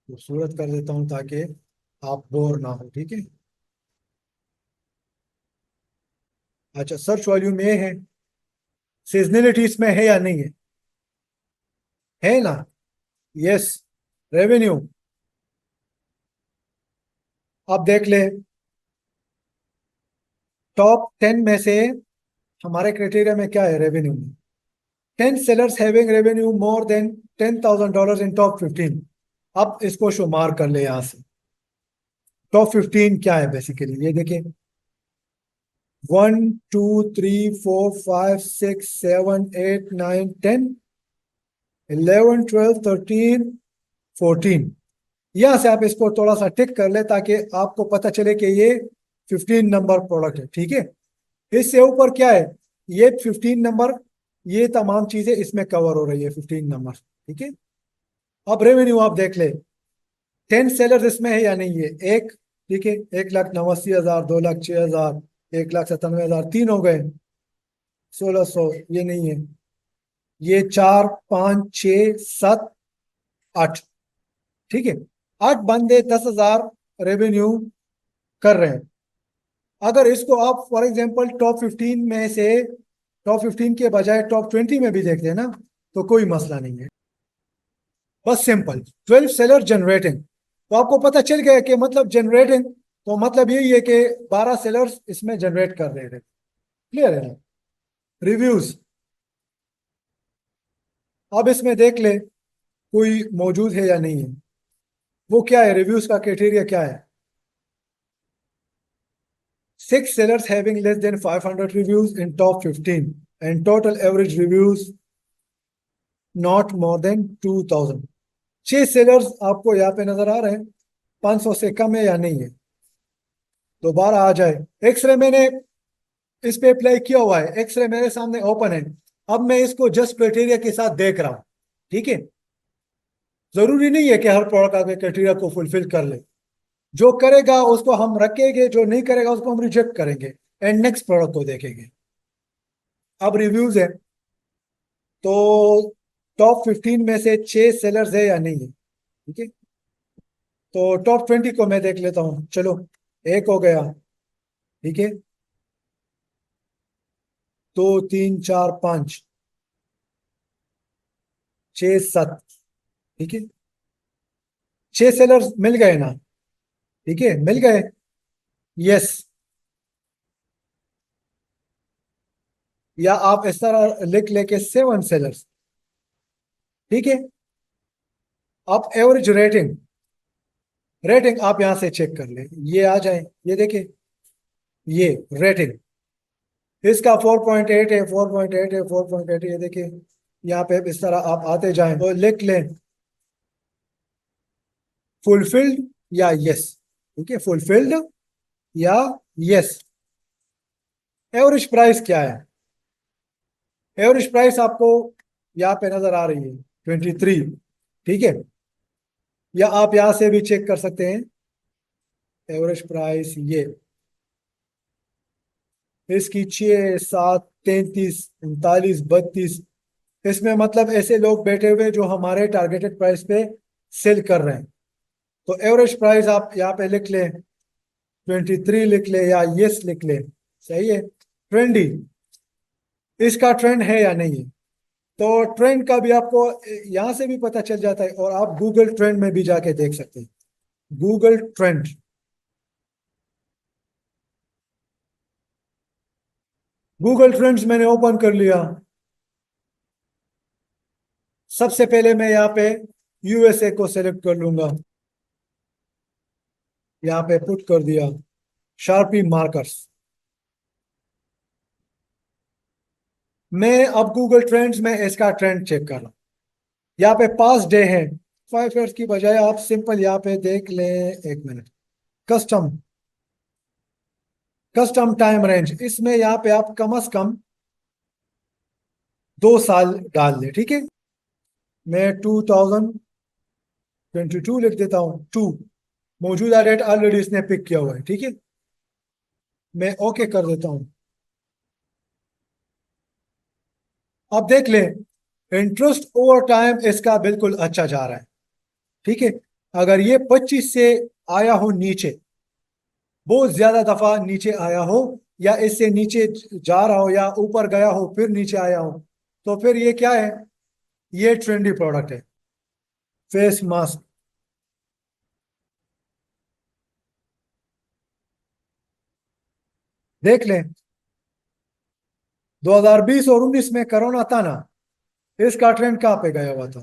खूबसूरत कर देता हूं ताकि आप बोर ना हो। ठीक है, अच्छा, सर्च वॉल्यूम ये है। सीजनलिटी इसमें है या नहीं है? है ना? यस। रेवेन्यू अब देख ले, टॉप 10 में से हमारे क्राइटेरिया में क्या है? रेवेन्यू में 10 sellers having revenue more than $10,000 in top 15। अब इसको शुमार कर ले यहां से। टॉप 15 क्या है बेसिकली, ये देखें। 1 2 3 4 5 6 7 8 9 10 11 12 13 14। यहां से आप इसको थोड़ा सा टिक कर ले, ताकि आपको पता चले कि ये 15 नंबर प्रोडक्ट है। ठीक है, इससे ऊपर क्या है? ये 15 नंबर, ये तमाम चीजें इसमें कवर हो रही है, 15 नंबर। ठीक है, अब रेवेन्यू आप देख ले, 10 सेलर्स इसमें है या नहीं है? एक, ठीक है, 1,89,000, 2,06,000, 1,97,000, तीन हो गए। 1,600 ये नहीं है, ये 4, 5, 6, 7, 8। ठीक है, 8 बंदे 10,000 रेवेन्यू कर रहे हैं। अगर इसको आप फॉर एग्जांपल टॉप 15 में से, टॉप 15 के बजाय टॉप 20 में भी देखते हैं ना, तो कोई मसला नहीं है। बस सिंपल 12 सेलर जनरेटिंग, तो आपको पता चल गया कि मतलब जनरेटिंग, तो मतलब यही है कि 12 सेलर्स इसमें जनरेट कर रहे थे। क्लियर है ना? रिव्यूज, अब इसमें देख ले कोई मौजूद है या नहीं है। वो क्या है, रिव्यूज का क्राइटेरिया क्या है? 6 sellers having less than 500 reviews in top 15 and total average reviews not more than 2,000। 6 sellers आपको यहाँ पे नजर आ रहे हैं, 500 से कम है या नहीं है? दोबारा आ जाए, एक्सरे मैंने इस पे अप्लाई किया हुआ है, एक्सरे मेरे सामने ओपन है। अब मैं इसको जस्ट क्राइटेरिया के साथ देख रहा हूं। ठीक है, जरूरी नहीं है कि हर प्रोडक्ट आगे क्राइटेरिया को फुलफिल कर ले। जो करेगा उसको हम रखेंगे, जो नहीं करेगा उसको हम रिजेक्ट करेंगे एंड नेक्स्ट प्रोडक्ट को देखेंगे। अब रिव्यूज है, तो टॉप 15 में से 6 सेलर्स है या नहीं है? ठीक है, तो टॉप 20 को मैं देख लेता हूँ, चलो। एक हो गया, ठीक है, 2, 3, 4, 5, 6, 7। ठीक है, 6 सेलर्स मिल गए ना? ठीक है, मिल गए। यस, या आप इस तरह लिख लेके 7 सेलर्स। ठीक है, अब एवरेज रेटिंग, रेटिंग आप यहां से चेक कर ले, ये आ जाए, ये देखिए, ये रेटिंग इसका 4.8 है, 4.8 है, 4.8, ये देखिए। यहाँ पे इस तरह आप आते जाएं तो लिख लें फुलफिल्ड या यस। ठीक है, फुलफिल्ड या यस। एवरेज प्राइस क्या है? एवरेज प्राइस आपको यहाँ पे नजर आ रही है 23। ठीक है, या आप यहाँ से भी चेक कर सकते हैं एवरेज प्राइस, ये इसकी 6, 7, 33, 39, 32। इसमें मतलब ऐसे लोग बैठे हुए जो हमारे टारगेटेड प्राइस पे सेल कर रहे हैं। तो एवरेज प्राइस आप यहाँ पे लिख लें 23, लिख ले या यस लिख ले। सही है, ट्रेंडी, इसका ट्रेंड है या नहीं है? तो ट्रेंड का भी आपको यहाँ से भी पता चल जाता है, और आप गूगल ट्रेंड में भी जाके देख सकते हैं। गूगल ट्रेंड, गूगल ट्रेंड्स मैंने ओपन कर लिया। सबसे पहले मैं यहाँ पे यूएसए को सेलेक्ट कर लूंगा, यहाँ पे पुट कर दिया शार्पी मार्कर्स। मैं अब गूगल ट्रेंड्स में इसका ट्रेंड चेक कर रहा हूँ। यहाँ पे पास डे है, 5 ईयर्स की बजाय आप सिंपल यहाँ पे देख लें, 1 minute, custom, custom time range, इसमें यहाँ पे आप कम से कम 2 साल डाल लें। ठीक है, मैं 2022 लिख देता हूँ, टू, मौजूदा डेट ऑलरेडी इसने पिक किया हुआ है। ठीक है, मैं ओके कर देता हूँ। अब देख लें, इंटरेस्ट ओवर टाइम इसका बिल्कुल अच्छा जा रहा है। ठीक है, अगर ये 25 से आया हो नीचे, बहुत ज्यादा दफा नीचे आया हो, या इससे नीचे जा रहा हो, या ऊपर गया हो फिर नीचे आया हो, तो फिर ये क्या है? ये ट्रेंडी प्रोडक्ट है। फेस मास्क, देख लें, 2020 और 19 में कोरोना था ना, इसका ट्रेंड कहाँ पे गया हुआ था?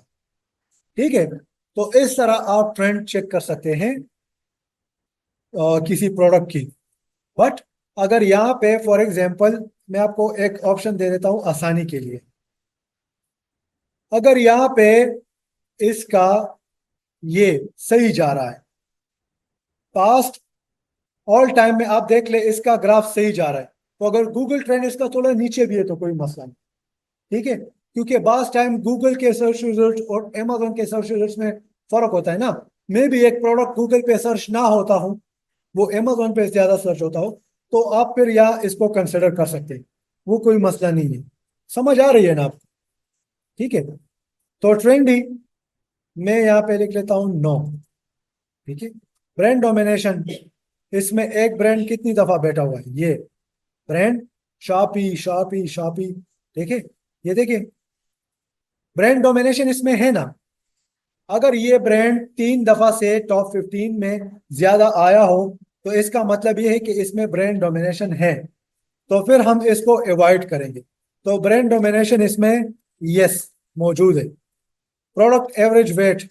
ठीक है, तो इस तरह आप ट्रेंड चेक कर सकते हैं किसी प्रोडक्ट की। बट अगर यहाँ पे फॉर एग्जांपल मैं आपको एक ऑप्शन दे देता हूँ आसानी के लिए, अगर यहाँ पे इसका ये सही जा रहा है, पास्ट ऑल टाइम में आप देख ले इसका ग्राफ सही जा रहा है, तो अगर गूगल ट्रेंड इसका थोड़ा नीचे भी है तो कोई मसला नहीं। ठीक है, क्योंकि बास टाइम गूगल के सर्च रिजल्ट और अमेजोन के सर्च रिजल्ट में फर्क होता है ना। मैं भी एक प्रोडक्ट गूगल पे सर्च ना होता हूँ, वो अमेजोन पे ज्यादा सर्च होता हो, तो आप फिर या इसको कंसिडर कर सकते हैं, वो कोई मसला नहीं है। समझ आ रही है ना आपको? ठीक है। तो ट्रेंडी मैं यहाँ पे लिख लेता हूँ 9। ठीक है। ब्रांड डोमिनेशन, इसमें एक ब्रांड कितनी दफा बैठा हुआ है, ये ब्रांड शापी शापी शापी। ठीक है। ये देखिए ब्रांड डोमिनेशन इसमें है ना। अगर ये ब्रांड 3 दफा से टॉप 15 में ज्यादा आया हो, तो इसका मतलब ये है कि इसमें ब्रांड डोमिनेशन है, तो फिर हम इसको अवॉइड करेंगे। तो ब्रांड डोमिनेशन इसमें यस मौजूद है। प्रोडक्ट एवरेज वेट,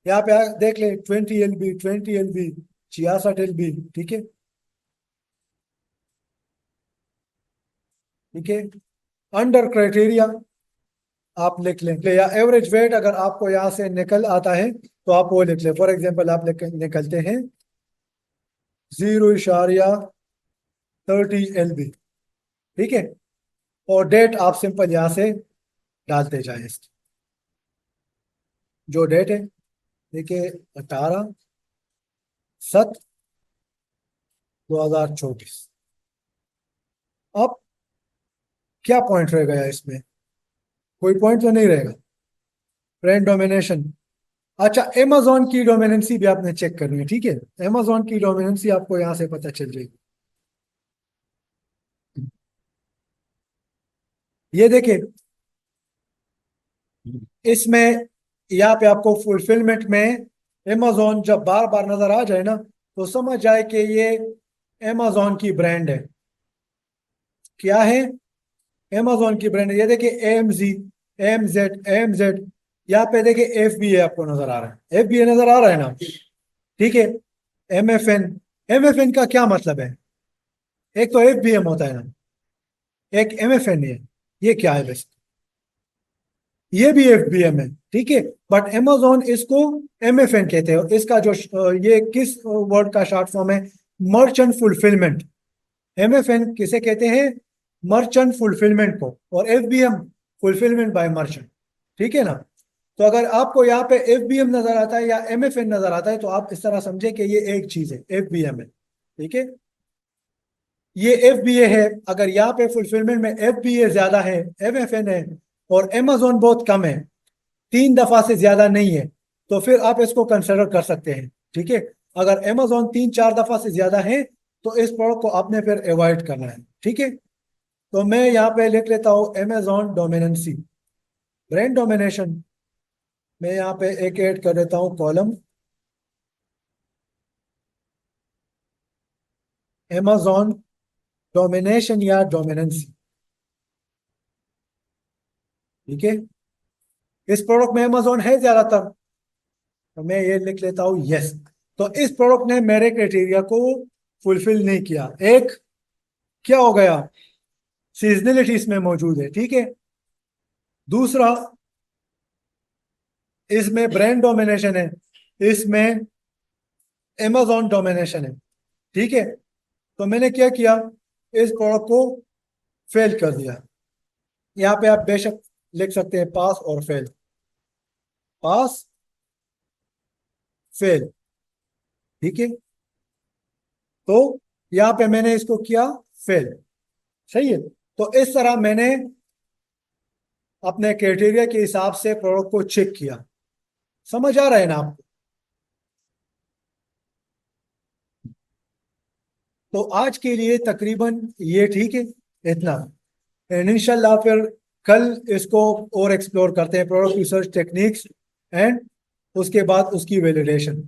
यहाँ पे देख ले 20 LB 20 LB 66 LB। ठीक है। ठीक है। अंडर क्राइटेरिया आप लिख लें या एवरेज वेट अगर आपको यहाँ से निकल आता है तो आप वो लिख लें। फॉर एग्जांपल आप निकलते हैं 0.30 LB। ठीक है। और डेट आप सिंपल यहाँ से डालते जाए इसकी, जो डेट है देखिए 18/7/2024। अब क्या पॉइंट रह गया इसमें? कोई पॉइंट तो नहीं रहेगा। ब्रांड डोमिनेशन, अच्छा amazon की डोमिनेंसी भी आपने चेक करनी है। ठीक है। amazon की डोमिनेंसी आपको यहाँ से पता चल जाएगी। ये देखिए इसमें यहाँ पे आपको फुलफिलमेंट में amazon जब बार बार नजर आ जाए ना, तो समझ जाए कि ये amazon की ब्रांड है। क्या है? amazon की ब्रांड है। ये देखिए AMZ AMZ यहाँ पे देखिए FBA आपको नजर आ रहा है, FBA नजर आ रहा है ना। ठीक है। MFN का क्या मतलब है? एक तो FBM होता है ना, एक MFN है। ये क्या है वैसे? ये भी FBM है। ठीक है। बट amazon इसको MFN कहते हैं। और इसका जो ये किस वर्ड का शॉर्ट फॉर्म है? Merchant fulfilment. MFN किसे कहते हैं? मर्चेंट फुलफिलमेंट को। और FBM फुलफिलमेंट बाय मर्चेंट। ठीक है ना। तो अगर आपको यहाँ पे FBM नजर आता है या MFN नजर आता है, तो आप इस तरह समझे कि ये एक चीज है, FBM है। ठीक है। ये FBA है। अगर यहाँ पे फुलफिलमेंट में FBA ज्यादा है, MFN है, और Amazon बहुत कम है, 3 दफा से ज्यादा नहीं है, तो फिर आप इसको कंसिडर कर सकते हैं। ठीक है। अगर Amazon 3-4 दफा से ज्यादा है, तो इस प्रोडक्ट को आपने फिर अवॉइड करना है। ठीक है। तो मैं यहाँ पे लिख लेता हूँ Amazon डोमिनेंसी। ब्रांड डोमिनेशन मैं यहाँ पे एक ऐड कर देता हूँ कॉलम, Amazon डोमिनेशन या डोमिनेंसी। ठीक है। इस प्रोडक्ट में Amazon है ज्यादातर, तो मैं ये लिख लेता हूँ यस। तो इस प्रोडक्ट ने मेरे क्राइटेरिया को फुलफिल नहीं किया। एक क्या हो गया? सीजनलिटी इसमें मौजूद है। ठीक है। दूसरा, इसमें ब्रांड डोमिनेशन है, इसमें Amazon डोमिनेशन है। ठीक है। तो मैंने क्या किया? इस प्रोडक्ट को फेल कर दिया। यहाँ पे आप बेशक लिख सकते हैं पास और फेल, पास फेल। ठीक है। तो यहाँ पे मैंने इसको किया फेल। सही है। तो इस तरह मैंने अपने क्राइटेरिया के हिसाब से प्रोडक्ट को चेक किया। समझ आ रहा है ना आपको? तो आज के लिए तकरीबन ये ठीक है, इतना। इंशाल्लाह फिर कल इसको और एक्सप्लोर करते हैं, प्रोडक्ट रिसर्च टेक्निक्स एंड उसके बाद उसकी वैलिडेशन।